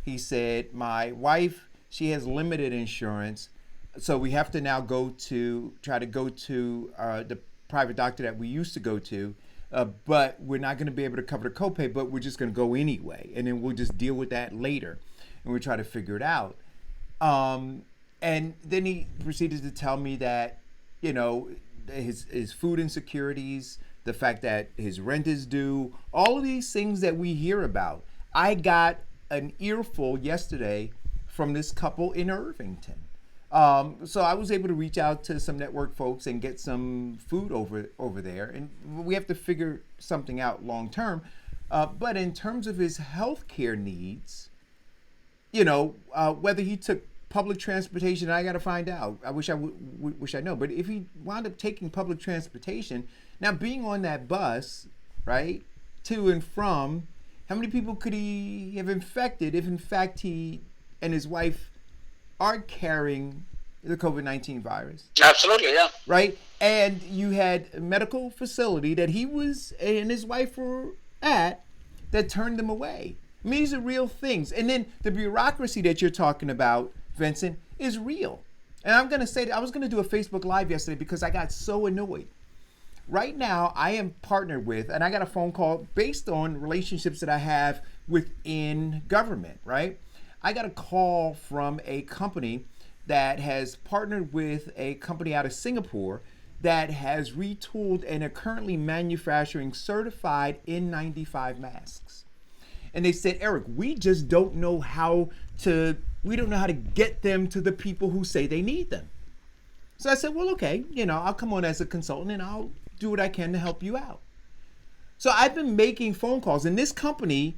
He said, my wife, she has limited insurance, so we have to now try to go to the private doctor that we used to go to, but we're not going to be able to cover the copay, but we're just going to go anyway, and then we'll just deal with that later, and we'll try to figure it out. And then he proceeded to tell me that, his food insecurities, the fact that his rent is due, all of these things that we hear about. I got an earful yesterday from this couple in Irvington. So I was able to reach out to some network folks and get some food over there. And we have to figure something out long term. But in terms of his healthcare needs, whether he took public transportation, I got to find out. I wish I know. But if he wound up taking public transportation, now being on that bus, right, to and from, how many people could he have infected if in fact he and his wife are carrying the COVID-19 virus? Absolutely, yeah. Right? And you had a medical facility that he was and his wife were at that turned them away. I mean, these are real things. And then the bureaucracy that you're talking about, Vincent, is real. And I'm going to say that I was going to do a Facebook Live yesterday because I got so annoyed. Right now, I am partnered with, and I got a phone call based on relationships that I have within government, right? I got a call from a company that has partnered with a company out of Singapore that has retooled and are currently manufacturing certified N95 masks. And they said, Eric, we just don't know how to get them to the people who say they need them. So I said, well, okay, I'll come on as a consultant and I'll do what I can to help you out. So I've been making phone calls, and this company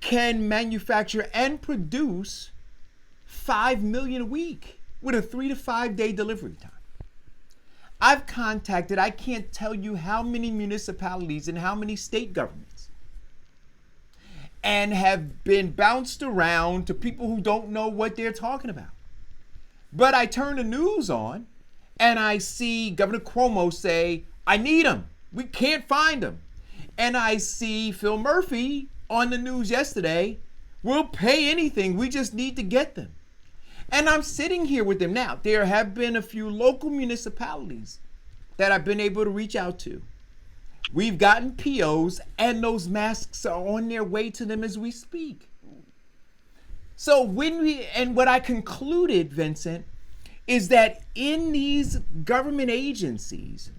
can manufacture and produce 5 million a week with a 3 to 5 day delivery time. I've contacted, I can't tell you how many municipalities and how many state governments, and have been bounced around to people who don't know what they're talking about. But I turn the news on and I see Governor Cuomo say, I need them. We can't find them. And I see Phil Murphy on the news yesterday, we'll pay anything, we just need to get them. And I'm sitting here with them now. There have been a few local municipalities that I've been able to reach out to We've gotten POs, and those masks are on their way to them as we speak. So what I concluded, Vincent, is that in these government agencies,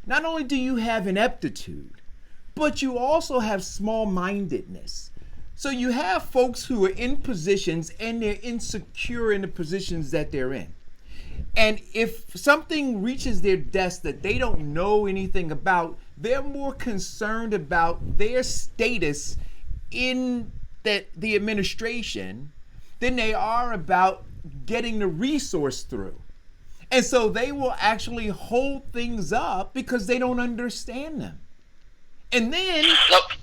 not only do you have ineptitude, but you also have small-mindedness. So you have folks who are in positions and they're insecure in the positions that they're in. And if something reaches their desk that they don't know anything about, they're more concerned about their status in the administration than they are about getting the resource through. And so they will actually hold things up because they don't understand them. And then,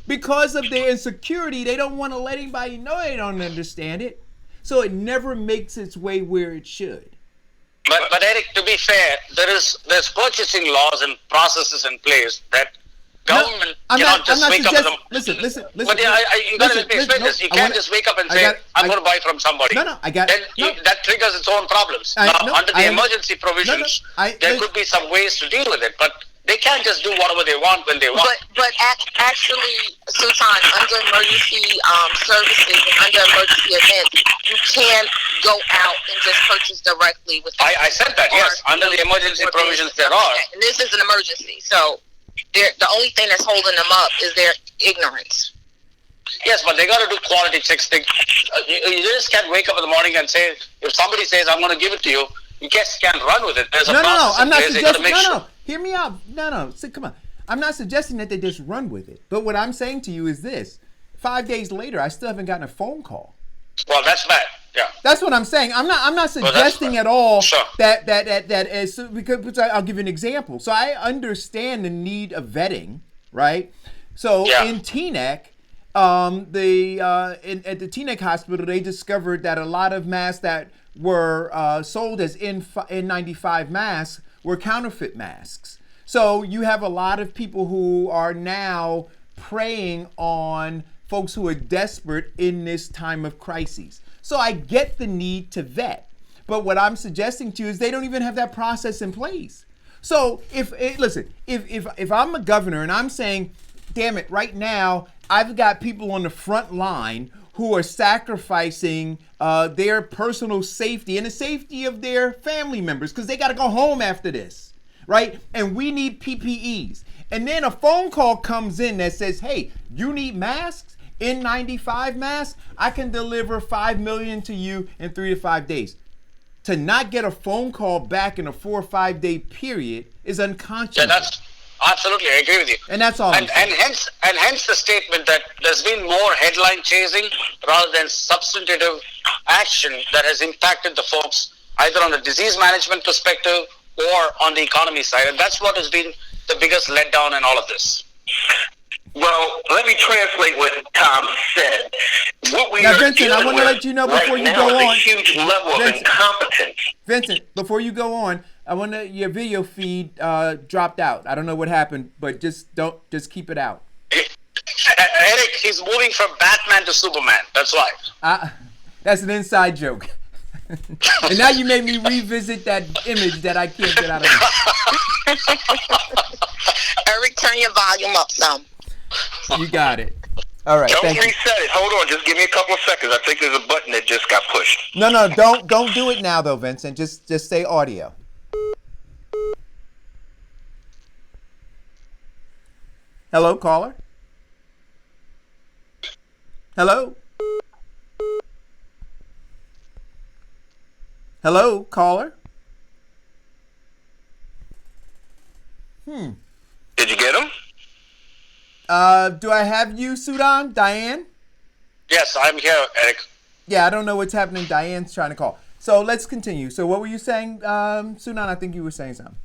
because of their insecurity, they don't want to let anybody know they don't understand it. So it never makes its way where it should. But Eric, to be fair, there's purchasing laws and processes in place that government cannot just wake up in the... Listen. But you got to let me explain this. You can't just wake up and say, I'm going to buy from somebody. I got it. That triggers its own problems. Under the emergency provisions, there could be some ways to deal with it. But they can't just do whatever they want when they want. But actually, Sultan, under emergency services and under emergency events, you can go out and just purchase directly with. I said that, yes. Under the emergency provisions, there are. And this is an emergency, so the only thing that's holding them up is their ignorance. Yes, but they got to do quality checks. You just can't wake up in the morning and say, if somebody says, I'm going to give it to you, you just can't run with it. There's a process I'm not in place. suggesting. Hear me out. No. Come on. I'm not suggesting that they just run with it. But what I'm saying to you is this: 5 days later, I still haven't gotten a phone call. Well, that's bad. Yeah. That's what I'm saying. I'm not suggesting at all that because I'll give you an example. So I understand the need of vetting, right? So in Teaneck, at the Teaneck Hospital, they discovered that a lot of masks that were sold as N95 masks were counterfeit masks. So you have a lot of people who are now preying on folks who are desperate in this time of crises. So I get the need to vet, but what I'm suggesting to you is they don't even have that process in place. So if I'm a governor and I'm saying, damn it, right now I've got people on the front line who are sacrificing their personal safety and the safety of their family members because they got to go home after this, right? And we need PPEs. And then a phone call comes in that says, hey, you need masks? N95 masks? I can deliver 5 million to you in 3 to 5 days. To not get a phone call back in a 4 or 5 day period is unconscionable. Yeah, that's absolutely, I agree with you. And that's all. And hence the statement that there's been more headline chasing rather than substantive action that has impacted the folks either on the disease management perspective or on the economy side. And that's what has been the biggest letdown in all of this. Well, let me translate what Tom said. What we now, are Vincent, I want to with let you know before right you now go is on. a huge level of incompetence. Vincent, before you go on, I want to your video feed dropped out. I don't know what happened, but just keep it out. Eric, he's moving from Batman to Superman. That's why. That's an inside joke. And now you made me revisit that image that I can't get out of my Eric, turn your volume up some. You got it. All right. Don't thank reset you. it. Hold on. Just give me a couple of seconds. I think there's a button that just got pushed. No, don't do it now though, Vincent. Just say audio. Hello, caller. Hello. Hello, caller. Did you get him? Do I have you, Sudan? Diane? Yes, I'm here, Eric. Yeah, I don't know what's happening. Diane's trying to call. So let's continue. So what were you saying, Sudan? I think you were saying something.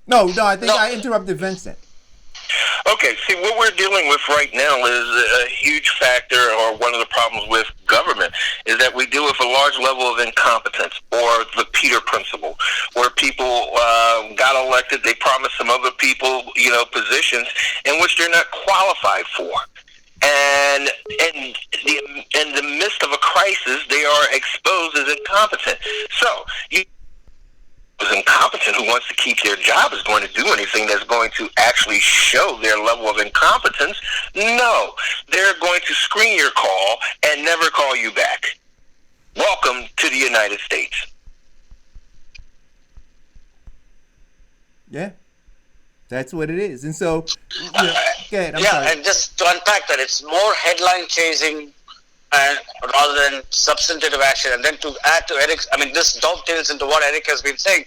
No, I think I interrupted Vincent. Okay, see, what we're dealing with right now is a huge factor, or one of the problems with government, is that we deal with a large level of incompetence, or the Peter principle, where people got elected, they promised some other people, positions in which they're not qualified for. And in the midst of a crisis, they are exposed as incompetent. So, is incompetent who wants to keep their job is going to do anything that's going to actually show their level of incompetence. No, they're going to screen your call and never call you back. Welcome to the United States. Yeah, that's what it is. And so, go ahead. I'm sorry. And just to unpack that, it's more headline chasing rather than substantive action. And then to add to Eric's, this dovetails into what Eric has been saying.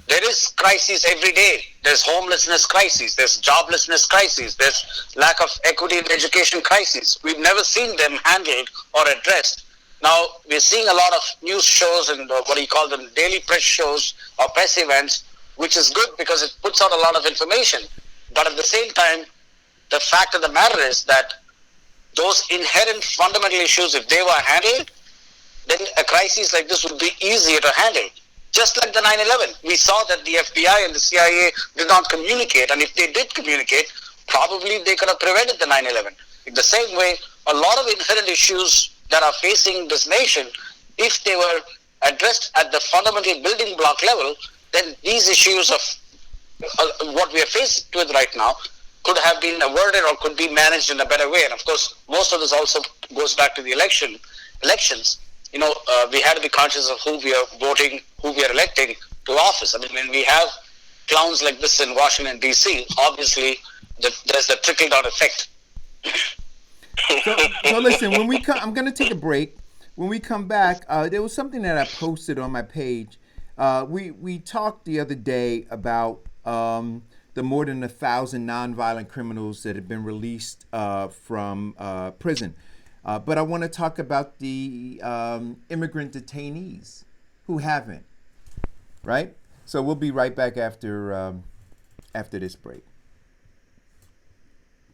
There is crises every day. There's homelessness crises. There's joblessness crises. There's lack of equity in education crises. We've never seen them handled or addressed. Now, we're seeing a lot of news shows and what do you call them, daily press shows or press events, which is good because it puts out a lot of information. But at the same time, the fact of the matter is that those inherent fundamental issues, if they were handled, then a crisis like this would be easier to handle. Just like the 9/11, we saw that the FBI and the CIA did not communicate, and if they did communicate, probably they could have prevented the 9/11. In the same way, a lot of inherent issues that are facing this nation, if they were addressed at the fundamental building block level, then these issues of what we are faced with right now could have been averted or could be managed in a better way. And of course, most of this also goes back to the elections. We had to be conscious of who we are voting, who we are electing to office. When we have clowns like this in Washington, D.C., obviously there's the trickle-down effect. So listen, when we come, I'm going to take a break. When we come back, there was something that I posted on my page. We talked the other day about the more than 1,000 nonviolent criminals that have been released from prison. But I want to talk about the immigrant detainees who haven't, right? So we'll be right back after this break.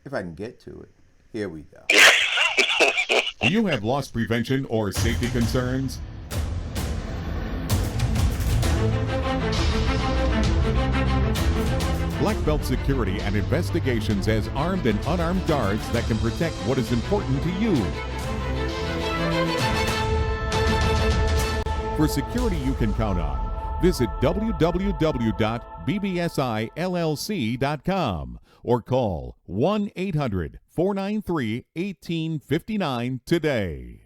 If I can get to it. Here we go. Do you have loss prevention or safety concerns? Black Belt Security and Investigations has armed and unarmed guards that can protect what is important to you. For security you can count on, visit www.bbsillc.com or call 1-800-493-1859 today.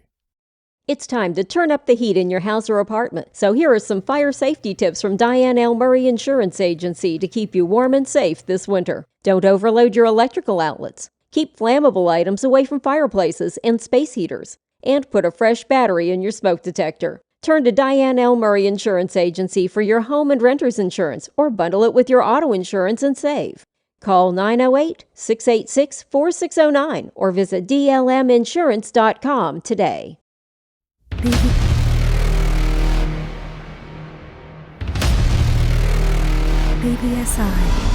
It's time to turn up the heat in your house or apartment. So here are some fire safety tips from Diane L. Murray Insurance Agency to keep you warm and safe this winter. Don't overload your electrical outlets. Keep flammable items away from fireplaces and space heaters. And put a fresh battery in your smoke detector. Turn to Diane L. Murray Insurance Agency for your home and renter's insurance or bundle it with your auto insurance and save. Call 908-686-4609 or visit dlminsurance.com today. BBSI.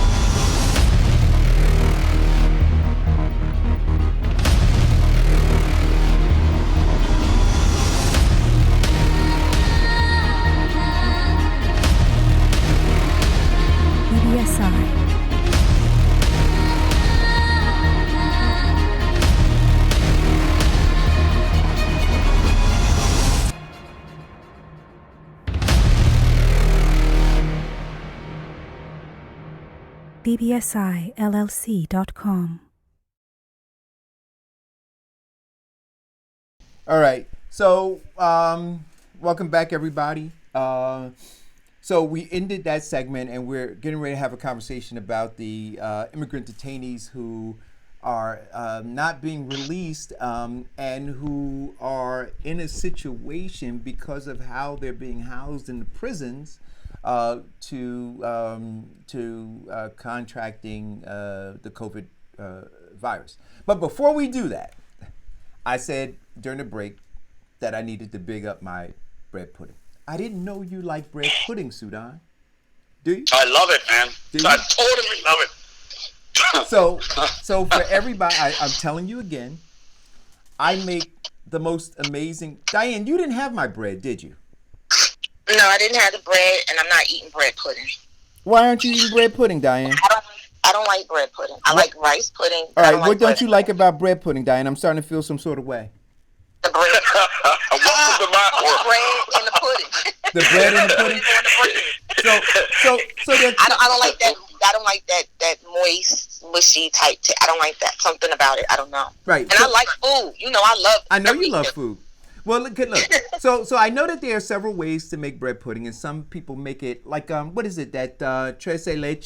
BBSILLC.com. All right. So, welcome back, everybody. So we ended that segment, and we're getting ready to have a conversation about the immigrant detainees who are not being released and who are in a situation because of how they're being housed in the prisons to contracting the COVID virus. But before we do that, I said during the break that I needed to big up my bread pudding. I didn't know you like bread pudding, Sudan. Do you? I love it, man. I totally love it. So for everybody, I'm telling you again, I make the most amazing. Diane, you didn't have my bread, did you? No, I didn't have the bread, and I'm not eating bread pudding. Why aren't you eating bread pudding, Diane? I don't like bread pudding. I like rice pudding. All right, what don't you like about bread pudding, Diane? I'm starting to feel some sort of way. The bread. Welcome to my world. The bread and the pudding. The bread and the pudding. So that I don't like that. I don't like that moist, mushy type. I don't like that. Something about it. I don't know. Right. And I like food. You know, I know you love food. Well, look. So I know that there are several ways to make bread pudding, and some people make it like what is it, that tres leche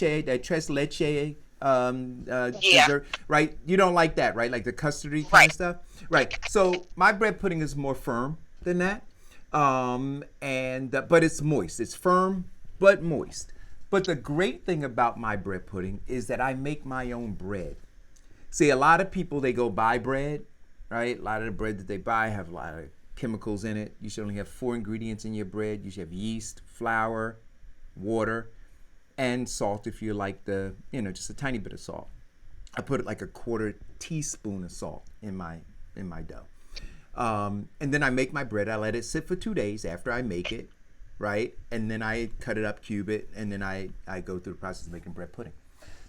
dessert, right? You don't like that, right? Like the custardy kind of stuff, right? So my bread pudding is more firm than that, but it's moist. It's firm but moist. But the great thing about my bread pudding is that I make my own bread. See, a lot of people, they go buy bread, right? A lot of the bread that they buy have a lot of chemicals in it. You should only have 4 ingredients in your bread. You should have yeast, flour, water, and salt if you like just a tiny bit of salt. I put like a 1/4 teaspoon of salt in my dough. And then I make my bread. I let it sit for 2 days after I make it, right? And then I cut it up, cube it, and then I go through the process of making bread pudding.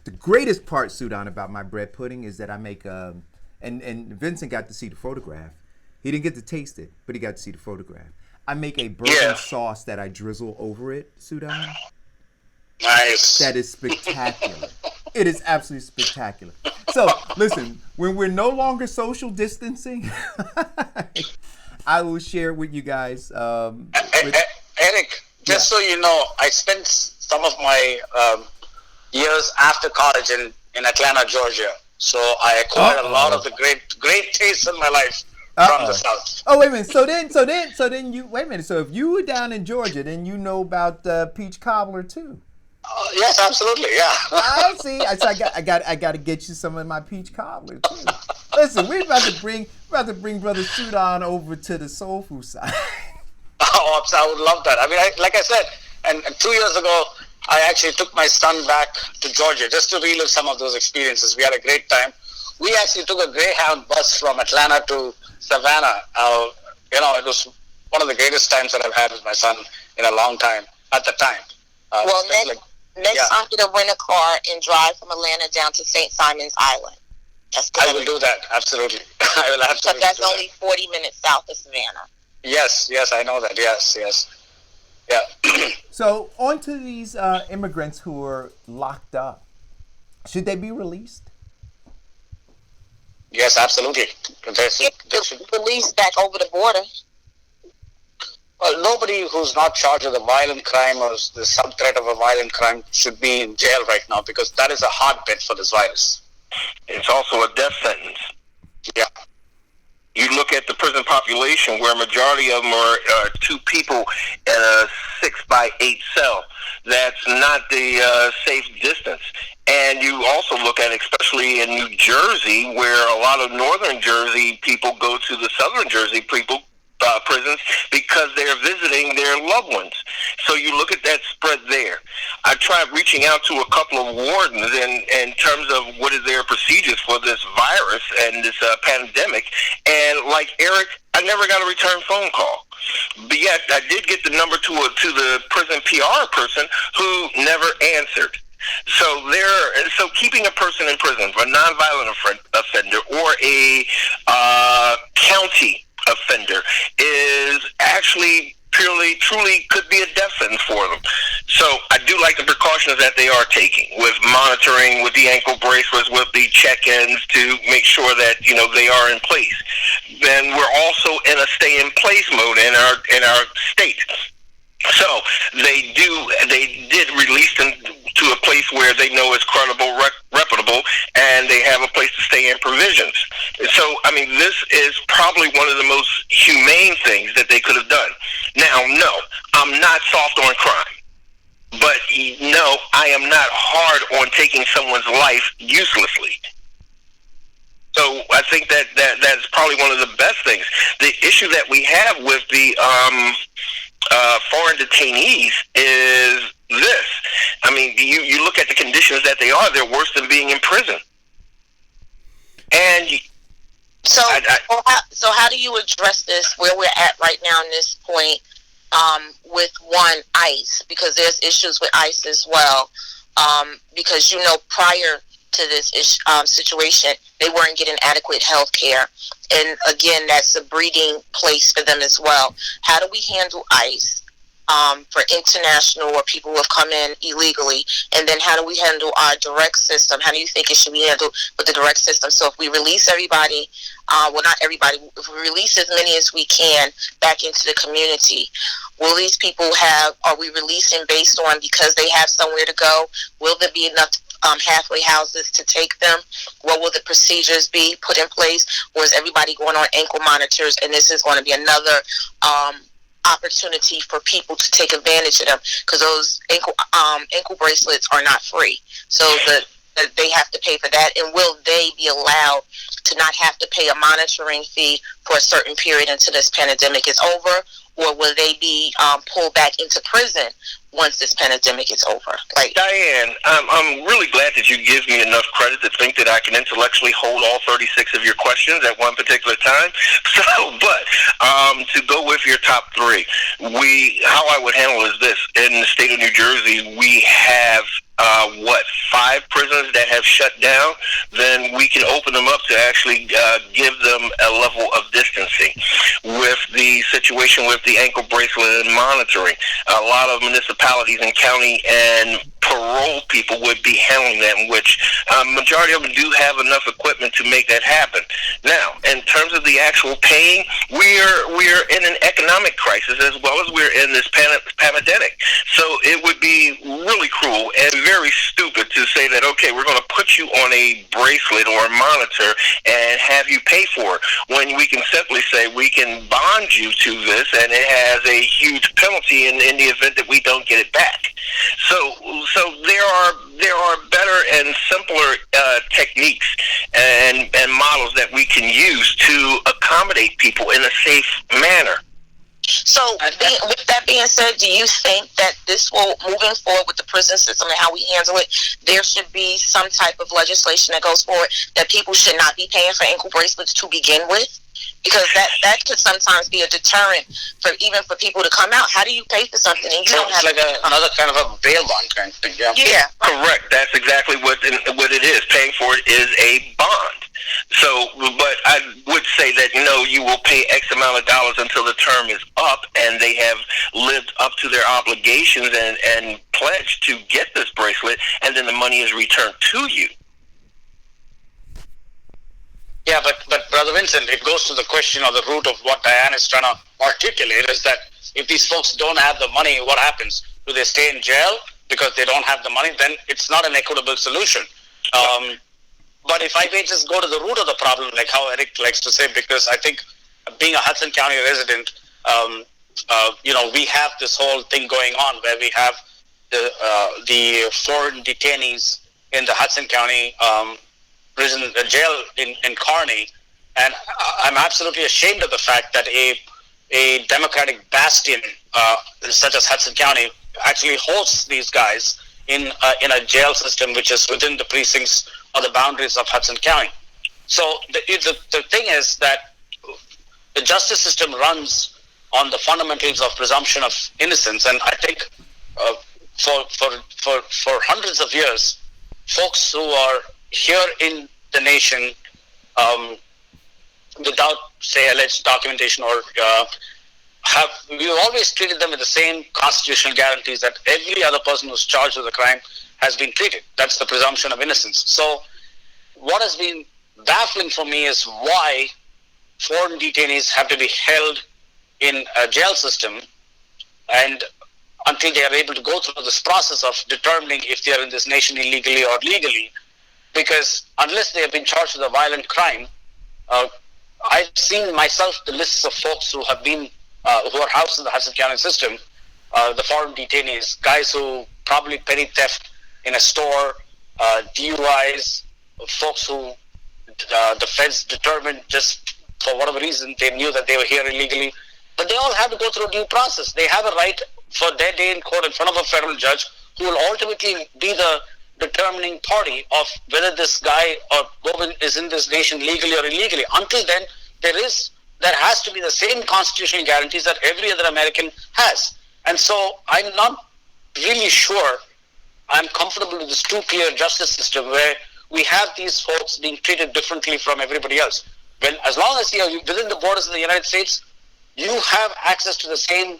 The greatest part, Sudan, about my bread pudding is that I make, and Vincent got to see the photograph. He didn't get to taste it, but he got to see the photograph. I make a bourbon sauce that I drizzle over it, Sudan. Nice. That is spectacular. It is absolutely spectacular. So, listen, when we're no longer social distancing, I will share with you guys. Eric, just so you know, I spent some of my years after college in Atlanta, Georgia. So I acquired a lot of the great tastes in my life from the South. Oh, wait a minute. So then you wait a minute. So if you were down in Georgia, then you know about peach cobbler too. Yes, absolutely. Yeah. I see. I got to get you some of my peach cobbler too. Listen, we're about to bring Brother Sudan over to the soul food side. Oh, I would love that. I mean, like I said, and 2 years ago, I actually took my son back to Georgia just to relive some of those experiences. We had a great time. We actually took a Greyhound bus from Atlanta to Savannah. It was one of the greatest times that I've had with my son in a long time at the time. Next time I'm going to rent a car and drive from Atlanta down to St. Simon's Island. I will do that. Absolutely. I will absolutely. But that's only 40 minutes south of Savannah. Yes, I know that. Yes. Yeah. So, on to these immigrants who are locked up. Should they be released? Yes, absolutely. They should be released back over the border. Well, nobody who's not charged with a violent crime or the some threat of a violent crime should be in jail right now, because that is a hotbed for this virus. It's also a death sentence. Yeah. You look at the prison population, where a majority of them are 2 people in a 6x8 cell. That's not the safe distance. And you also look at, especially in New Jersey, where a lot of northern Jersey people go to the southern Jersey prisons because they're visiting their loved ones. So you look at that spread there. I tried reaching out to a couple of wardens in terms of what is their procedures for this virus and this pandemic. And like Eric, I never got a return phone call. But yet I did get the number to the prison PR person who never answered. So keeping a person in prison for a nonviolent offender or a county offender is actually truly could be a death sentence for them. So I do like the precautions that they are taking with monitoring, with the ankle bracelets, with the check-ins to make sure that they are in place. Then we're also in a stay-in-place mode in our state. So they did release them to a place where they know is credible, reputable, and they have a place to stay in provisions. So, I mean, this is probably one of the most humane things that they could have done. Now, no, I'm not soft on crime. But no, I am not hard on taking someone's life uselessly. So I think that's probably one of the best things. The issue that we have with the foreign detainees is this. I mean, you look at the conditions that they're worse than being in prison. And so how do you address this where we're at right now in this point with ICE? Because there's issues with ICE as well. Because prior to this situation, they weren't getting adequate health care. And again, that's a breeding place for them as well. How do we handle ICE for international or people who have come in illegally? And then how do we handle our direct system? How do you think it should be handled with the direct system? So if we release everybody, well, not everybody, if we release as many as we can back into the community, will these people are we releasing based on because they have somewhere to go? Will there be enough halfway houses to take them? What will the procedures be put in place? Or is everybody going on ankle monitors, and this is going to be another opportunity for people to take advantage of them, because those ankle bracelets are not free, so they have to pay for that? And will they be allowed to not have to pay a monitoring fee for a certain period until this pandemic is over, or will they be pulled back into prison once this pandemic is over? Like, Diane, I'm really glad that you give me enough credit to think that I can intellectually hold all 36 of your questions at one particular time. So, but to go with your top three, how I would handle is this. In the state of New Jersey, we have 5 prisons that have shut down. Then we can open them up to actually give them a level of distancing. With the situation with the ankle bracelet and monitoring, a lot of municipalities and county and parole people would be handling that, in which majority of them do have enough equipment to make that happen. Now, in terms of the actual paying, we're in an economic crisis as well as we're in this pandemic. So it would be really cruel and very stupid to say that, okay, we're going to put you on a bracelet or a monitor and have you pay for it, when we can simply say we can bond you to this, and it has a huge penalty in the event that we don't get it back. So there are better and simpler techniques and models that we can use to accommodate people in a safe manner. So, with that being said, do you think that this will, moving forward with the prison system and how we handle it, there should be some type of legislation that goes forward that people should not be paying for ankle bracelets to begin with? Because that could sometimes be a deterrent for people to come out. How do you pay for something and you don't have? It's like another kind of a bail bond kind of thing. Yeah. Yeah. Correct. That's exactly what it is. Paying for it is a bond. So, but I would say that, you will pay X amount of dollars until the term is up and they have lived up to their obligations and pledged to get this bracelet, and then the money is returned to you. Yeah, but Brother Vincent, it goes to the question or the root of what Diane is trying to articulate, is that if these folks don't have the money, what happens? Do they stay in jail because they don't have the money? Then it's not an equitable solution. But if I may just go to the root of the problem, like how Eric likes to say, because I think being a Hudson County resident, we have this whole thing going on where we have the foreign detainees in the Hudson County prison, jail in Kearney, and I'm absolutely ashamed of the fact that a Democratic bastion such as Hudson County actually hosts these guys in a jail system which is within the precincts or the boundaries of Hudson County. So the thing is that the justice system runs on the fundamentals of presumption of innocence, and I think for hundreds of years, folks who are here in the nation without, say, alleged documentation or we've always treated them with the same constitutional guarantees that every other person who's charged with a crime has been treated. That's the presumption of innocence. So what has been baffling for me is why foreign detainees have to be held in a jail system and until they are able to go through this process of determining if they are in this nation illegally or legally. Because unless they have been charged with a violent crime, I've seen myself the lists of folks who have been who are housed in the Hudson County system, the foreign detainees, guys who probably petty theft in a store, DUIs, folks who the feds determined just for whatever reason they knew that they were here illegally, but they all have to go through a due process. They have a right for their day in court in front of a federal judge who will ultimately be the determining party of whether this guy or woman is in this nation legally or illegally. Until then, there has to be the same constitutional guarantees that every other American has. And so I'm not really sure I'm comfortable with this two-tier justice system where we have these folks being treated differently from everybody else. When, as long as you're within the borders of the United States, you have access to the same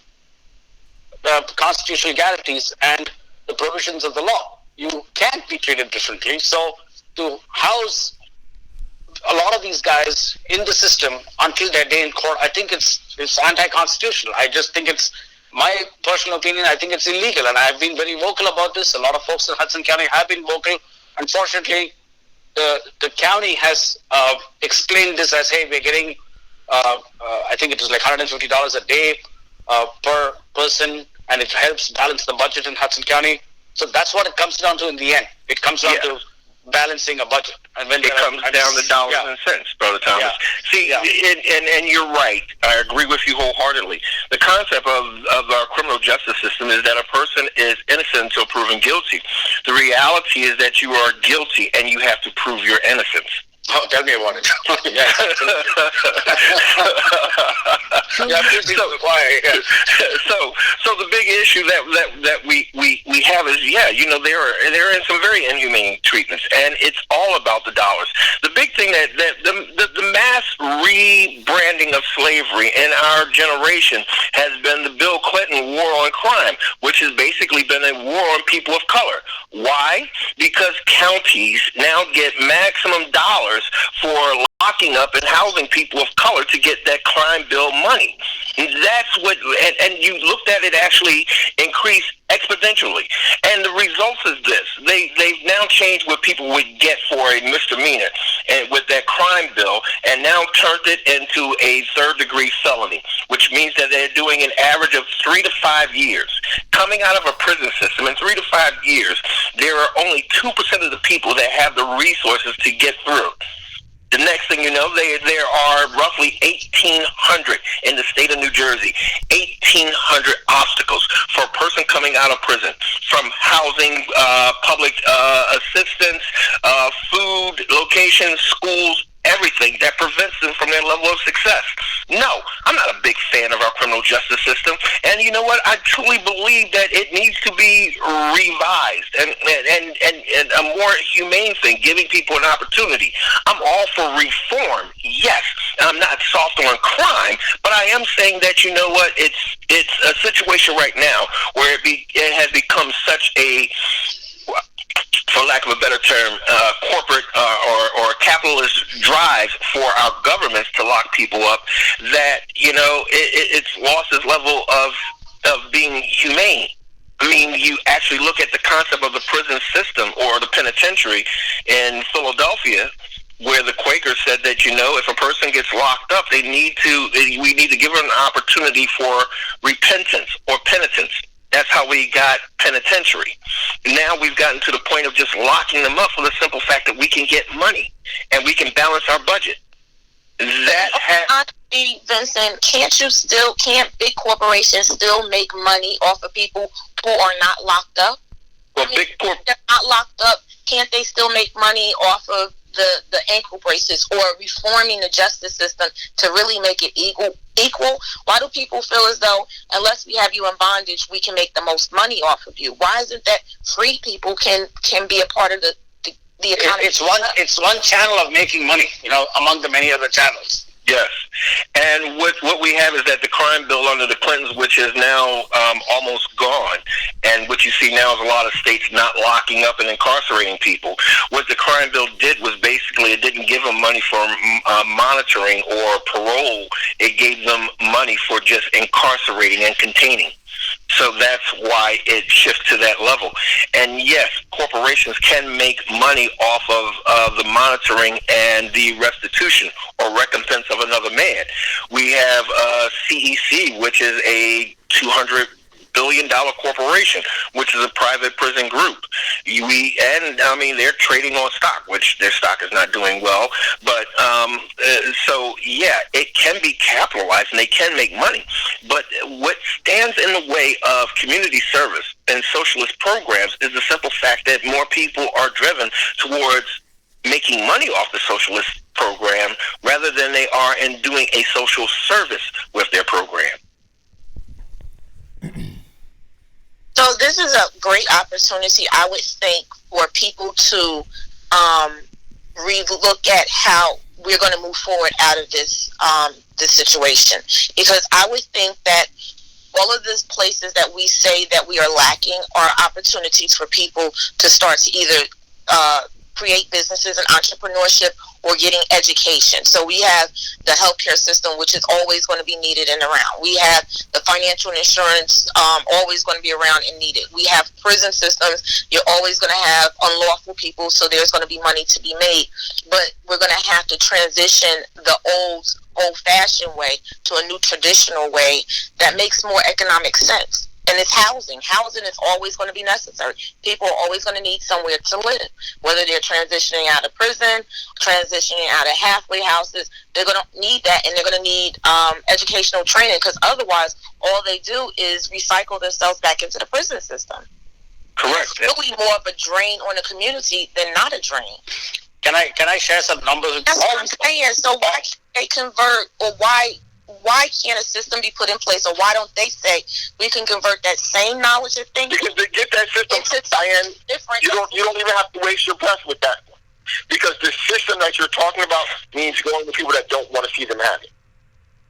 constitutional guarantees and the provisions of the law. You can't be treated differently. So to house a lot of these guys in the system until their day in court, I think it's anti-constitutional. I just think it's my personal opinion. I think it's illegal, and I've been very vocal about this. A lot of folks in Hudson County have been vocal. Unfortunately, the county has explained this as, hey, we're getting, I think it was like $150 a day per person, and it helps balance the budget in Hudson County. So that's what it comes down to in the end. It comes down to balancing a budget. And when it comes down to dollars and cents, Brother Thomas. Yeah. See, and you're right. I agree with you wholeheartedly. The concept of our criminal justice system is that a person is innocent until proven guilty. The reality is that you are guilty and you have to prove your innocence. Oh, tell me about it. Yeah. So the big issue that we have is, there are some very inhumane treatments, and it's all about the dollars. The big thing that the mass rebranding of slavery in our generation has been the Bill Clinton war on crime, which has basically been a war on people of color. Why? Because counties now get maximum dollars for locking up and housing people of color to get that crime bill money. That's what, and you looked at it actually increase exponentially. And the results is this. They've now changed what people would get for a misdemeanor and with that crime bill, and now turned it into a third-degree felony, which means that they're doing an average of 3 to 5 years. Coming out of a prison system in 3 to 5 years, there are only 2% of the people that have the resources to get through. The next thing you know, there are roughly 1,800 in the state of New Jersey, 1,800 obstacles for a person coming out of prison, from housing, public assistance, food, locations, schools, everything that prevents them from their level of success. No, I'm not a big fan of our criminal justice system, and you know what? I truly believe that it needs to be revised and a more humane thing, giving people an opportunity. I'm all for reform, yes. I'm not soft on crime, but I am saying that, you know what? It's a situation right now where it has become such a, for lack of a better term, corporate or capitalist drive for our governments to lock people up, that, it's lost its level of being humane. I mean, you actually look at the concept of the prison system or the penitentiary in Philadelphia, where the Quakers said that, if a person gets locked up, we need to give them an opportunity for repentance or penitence. That's how we got penitentiary. Now we've gotten to the point of just locking them up for the simple fact that we can get money and we can balance our budget. Vincent, can't big corporations still make money off of people who are not locked up? Well, they're not locked up. Can't they still make money off of the ankle braces or reforming the justice system to really make it equal? Why do people feel as though unless we have you in bondage, we can make the most money off of you? Why isn't that free people can be a part of the economy? It's one channel of making money, among the many other channels. Yes, and what we have is that the crime bill under the Clintons, which is now almost gone, and what you see now is a lot of states not locking up and incarcerating people. What the crime bill did was basically it didn't give them money for monitoring or parole. It gave them money for just incarcerating and containing. So that's why it shifts to that level. And yes, corporations can make money off of the monitoring and the restitution or recompense of another man. We have CEC, which is a $200 billion corporation, which is a private prison group. They're trading on stock, which their stock is not doing well. But it can be capitalized and they can make money. But what stands in the way of community service and socialist programs is the simple fact that more people are driven towards making money off the socialist program rather than they are in doing a social service with their program. So this is a great opportunity, I would think, for people to relook at how we're going to move forward out of this this situation, because I would think that all of these places that we say that we are lacking are opportunities for people to start to either create businesses and entrepreneurship or getting education. So we have the healthcare system, which is always going to be needed and around. We have the financial and insurance, always going to be around and needed. We have prison systems. You're always going to have unlawful people, so there's going to be money to be made. But we're going to have to transition the old-fashioned way to a new traditional way that makes more economic sense. And it's housing. Housing is always going to be necessary. People are always going to need somewhere to live. Whether they're transitioning out of prison, transitioning out of halfway houses, they're going to need that, and they're going to need educational training, because otherwise all they do is recycle themselves back into the prison system. Correct. It's really more of a drain on the community than not a drain. Can I share some numbers? That's what I'm saying. So why can't they convert, or why can't a system be put in place, or why don't they say we can convert that same knowledge of things? Because they get that system, and different. You don't even have to waste your breath with that one, because the system that you're talking about means going to people that don't want to see them have it.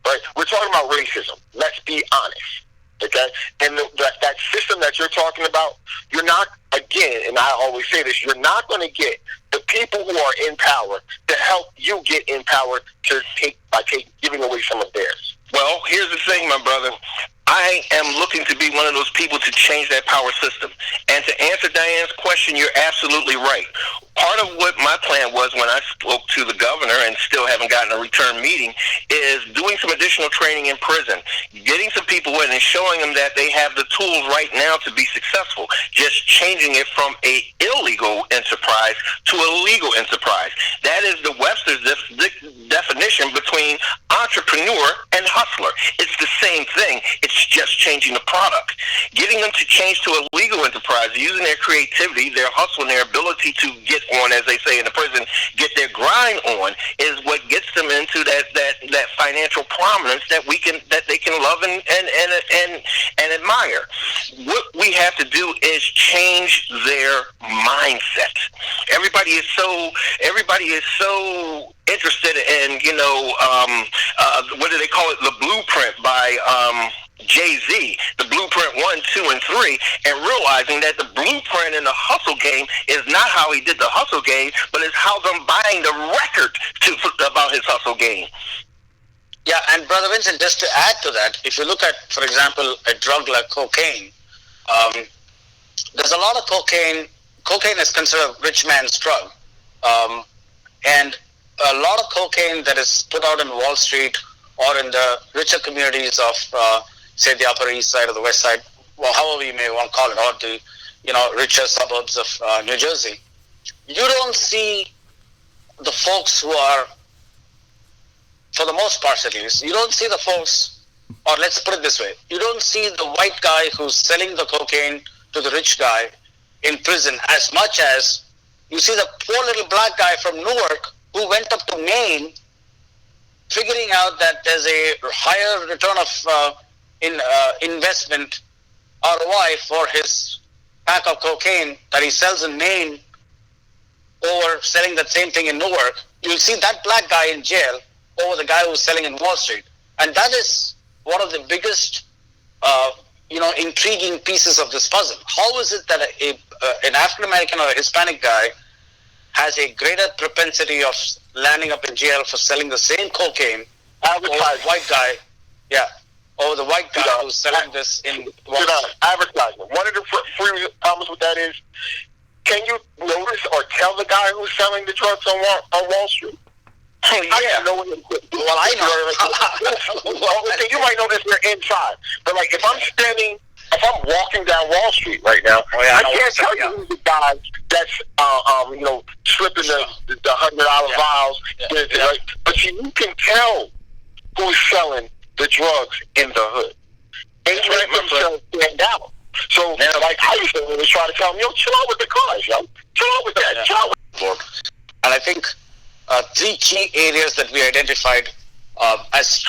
Right? We're talking about racism. Let's be honest. Okay? And that system that you're talking about, you're not, again, and I always say this, you're not going to get the people who are in power to help you get in power by giving away some of theirs. Well, here's the thing, my brother. I am looking to be one of those people to change that power system. And to answer Diane's question, you're absolutely right. Part of what my plan was when I spoke to the governor, and still haven't gotten a return meeting, is doing some additional training in prison, getting some people in and showing them that they have the tools right now to be successful, just changing it from a illegal enterprise to a legal enterprise. That is the Webster's definition between entrepreneur and hustler. It's the same thing. It's just changing the product. Getting them to change to a legal enterprise, using their creativity, their hustle, and their ability to get on, as they say in the prison, get their grind on, is what gets them into that financial prominence that they can love and admire. What we have to do is change their mindset. Everybody is so interested in, what do they call it? The Blueprint by Jay-Z, the Blueprint 1, 2, and 3, and realizing that the blueprint in the hustle game is not how he did the hustle game, but is how them buying the record about his hustle game. Yeah, and Brother Vincent, just to add to that, if you look at, for example, a drug like cocaine, there's a lot of cocaine. Cocaine is considered a rich man's drug. And a lot of cocaine that is put out in Wall Street or in the richer communities of, say, the Upper East Side or the West Side, well, however you may want to call it, or the, richer suburbs of New Jersey, you don't see the folks who are, for the most part at least, you don't see the folks, or let's put it this way, you don't see the white guy who's selling the cocaine to the rich guy in prison as much as you see the poor little black guy from Newark who went up to Maine figuring out that there's a higher return of investment ROI for his pack of cocaine that he sells in Maine over selling that same thing in Newark. You'll see that black guy in jail over the guy who's selling in Wall Street. And that is one of the biggest, intriguing pieces of this puzzle. How is it that an African-American or a Hispanic guy has a greater propensity of landing up in jail for selling the same cocaine over the white guy, over the white guy who's selling this in advertisement? One of the free problems with that is, can you notice or tell the guy who's selling the drugs on Wall Street? Oh, yeah. Well, I know. Okay, you might know this they're inside. But, like, if I'm walking down Wall Street right now, I can't tell you who's the guy that's, slipping the $100 vials. Right? But you can tell who's selling the drugs in the hood. They make themselves stand out. So, like, I used to always try to tell them, chill out with the cars, yo. Chill out with that. Chill out with the And I think three key areas that we identified as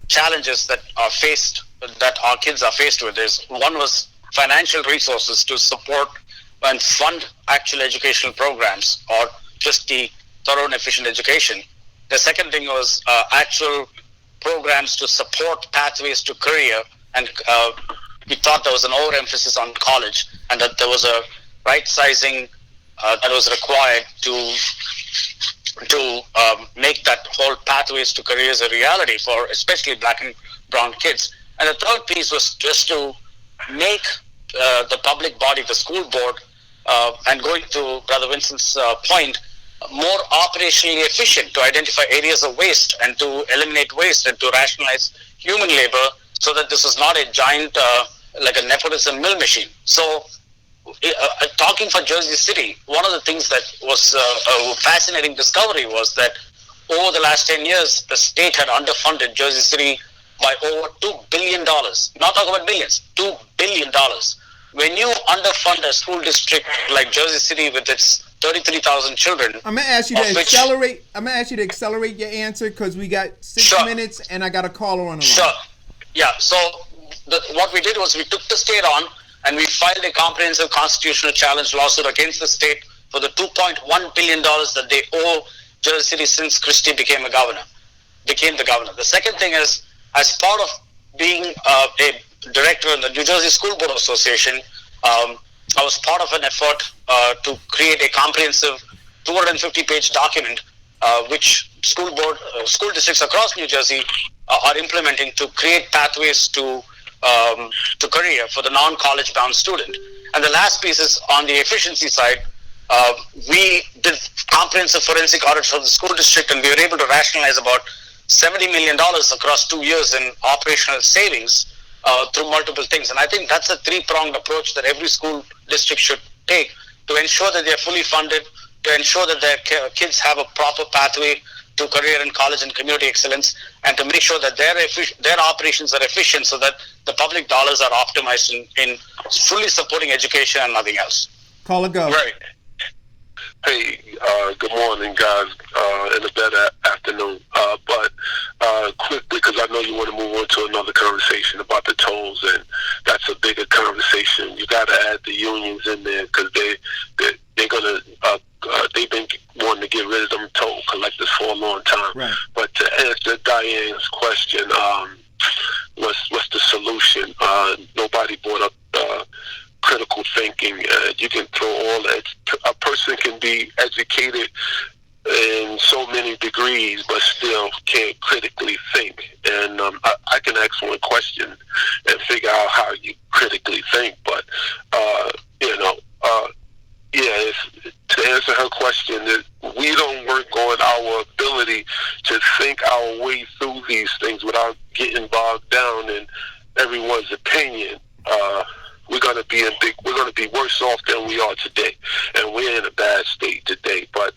challenges that are faced, that our kids are faced with is, one was financial resources to support and fund actual educational programs or just the thorough and efficient education. The second thing was actual programs to support pathways to career, and we thought there was an overemphasis on college, and that there was a right sizing that was required to make that whole pathways to careers a reality for especially black and brown kids. And the third piece was just to make the public body, the school board, and going to Brother Vincent's point, more operationally efficient, to identify areas of waste and to eliminate waste and to rationalize human labor, so that this is not a giant, like a nepotism mill machine. So talking for Jersey City, one of the things that was a fascinating discovery was that over the last 10 years, the state had underfunded Jersey City by over $2 billion. Not talking about millions, $2 billion. When you underfund a school district like Jersey City with its 33,000 children, I'm gonna ask you to accelerate. I'm gonna ask you to accelerate your answer because we got 6 minutes and I got a caller on the line. Sure. Yeah. So what we did was we took the state on and we filed a comprehensive constitutional challenge lawsuit against the state for the $2.1 billion that they owe Jersey City since Christie became the governor. The second thing is, as part of being a director in the New Jersey School Board Association, I was part of an effort to create a comprehensive 250-page document which school districts across New Jersey are implementing to create pathways to career for the non-college bound student. And the last piece is on the efficiency side. We did comprehensive forensic audits for the school district, and we were able to rationalize about $70 million across 2 years in operational savings through multiple things. And I think that's a three-pronged approach that every school district should take to ensure that they're fully funded, to ensure that their kids have a proper pathway to career in college and community excellence, and to make sure that their operations are efficient so that the public dollars are optimized in fully supporting education and nothing else. Caller, go. Right. Hey, good morning, guys, and a better afternoon. But quickly, because I know you want to move on to another conversation about the tolls, and that's a bigger conversation. You got to add the unions in there because they're gonna they've been wanting to get rid of them toll collectors for a long time. Right. But to answer Diane's question, what's the solution? Nobody brought up critical thinking. You can throw all that. A person can be educated in so many degrees, but still can't critically think. And I can ask one question and figure out how you critically think. But to answer her question, we don't work on our ability to think our way through these things without getting bogged down in everyone's opinion. We're going to be worse off than we are today, and we're in a bad state today. But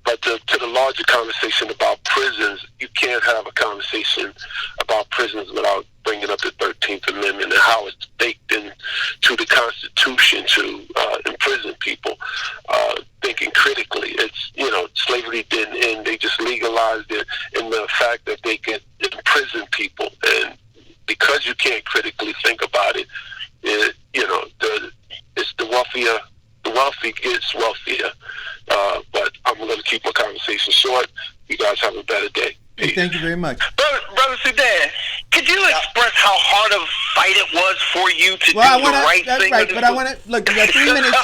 but to the larger conversation about prisons, you can't have a conversation about prisons without bringing up the 13th Amendment and how it's baked into the Constitution to imprison people. Thinking critically, it's slavery didn't end; they just legalized it in the fact that they could imprison people, and because you can't critically think about it, it's the wealthier. The wealthy gets wealthier. But I'm going to keep my conversation short. You guys have a better day. Hey, thank you very much. Brother Sudan, could you express how hard of a fight it was for you to do the right thing? Right, but I want to look. You got 3 minutes.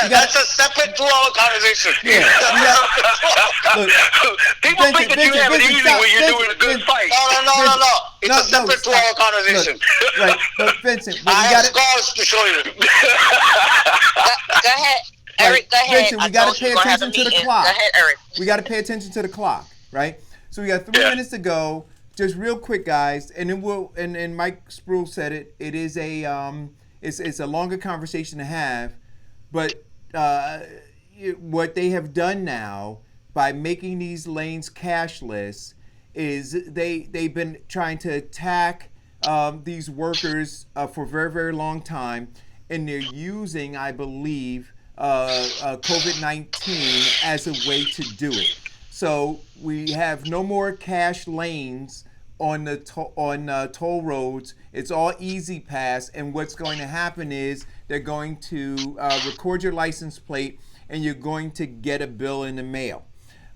That's a separate 2-hour conversation. Yeah. People think that you have it easy when you're doing a good fight. No. It's a separate 2-hour conversation. Right, but Vincent, I have scars to show you. Go ahead, Eric. Go ahead. Vincent, we got to pay attention to the clock. Go ahead, Eric. We got to pay attention to the clock, right? So we got 3 minutes to go. Just real quick, guys, and then and Mike Spruill said it. It is it's a longer conversation to have, but what they have done now by making these lanes cashless is they've been trying to attack these workers for a very, very long time, and they're using, I believe, COVID-19 as a way to do it. So we have no more cash lanes on the toll roads. It's all easy pass, and what's going to happen is they're going to record your license plate, and you're going to get a bill in the mail.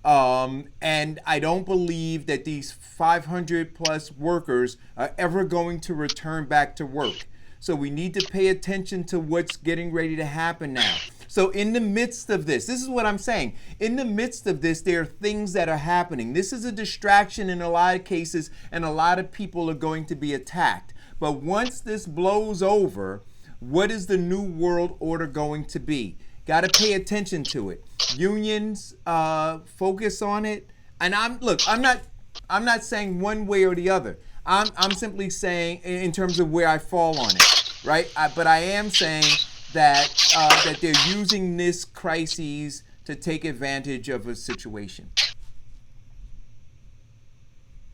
And I don't believe that these 500 plus workers are ever going to return back to work. So we need to pay attention to what's getting ready to happen now. So in the midst of this is what I'm saying. In the midst of this, there are things that are happening. This is a distraction in a lot of cases, and a lot of people are going to be attacked. But once this blows over, what is the new world order going to be? Got to pay attention to it. Unions focus on it. And I'm not saying one way or the other. I'm simply saying in terms of where I fall on it, right? But I am saying that they're using this crisis to take advantage of a situation.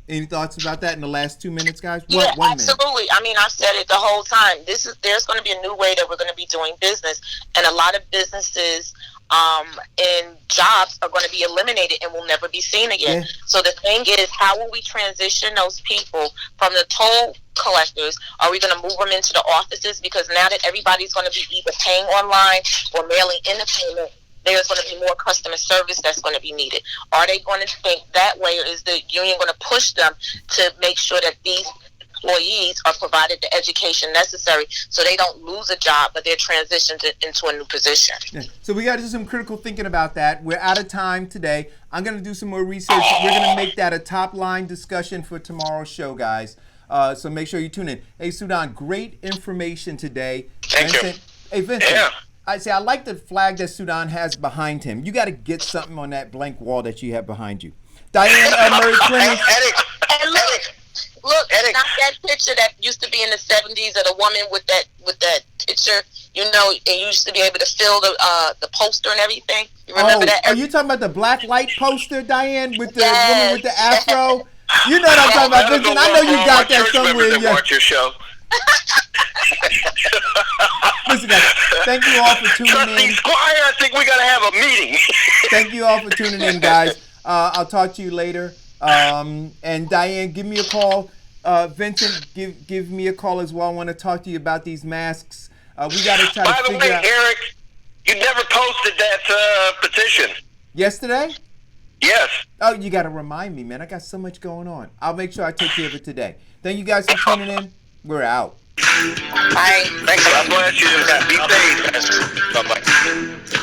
Any thoughts about that in the last 2 minutes, guys? Yeah, One absolutely. I mean, I've said it the whole time. There's going to be a new way that we're going to be doing business, and a lot of businesses and jobs are going to be eliminated and will never be seen again. Yeah. So the thing is, how will we transition those people from the toll collectors? Are we going to move them into the offices? Because now that everybody's going to be either paying online or mailing in the payment, there's going to be more customer service that's going to be needed. Are they going to think that way, or is the union going to push them to make sure that these employees are provided the education necessary so they don't lose a job, but they're transitioned into a new position? Yeah. So we got to do some critical thinking about that. We're out of time today. I'm going to do some more research. We're going to make that a top line discussion for tomorrow's show, guys. So make sure you tune in. Hey, Sudan, great information today. Thank you. Hey, Vincent. Yeah. I like the flag that Sudan has behind him. You got to get something on that blank wall that you have behind you. Diane Murray Clemens. And look, not that picture that used to be in the 70s of the woman with that picture. You know, and you used to be able to fill the poster and everything. You remember that? Are you talking about the black light poster, Diane, with the woman with the afro? You know what I'm talking about, Vincent. I know you got that somewhere in your show. Listen, guys, thank you all for tuning in. Squire, I think we got to have a meeting. Thank you all for tuning in, guys. I'll talk to you later. And Diane, give me a call. Vincent, give me a call as well. I want to talk to you about these masks. We got to try to figure out. By the way, Eric, you never posted that petition. Yesterday? Yes. Oh, you got to remind me, man. I got so much going on. I'll make sure I take care of it today. Thank you guys for tuning in. We're out. Bye. Thanks. God bless you. Be safe. Bye-bye.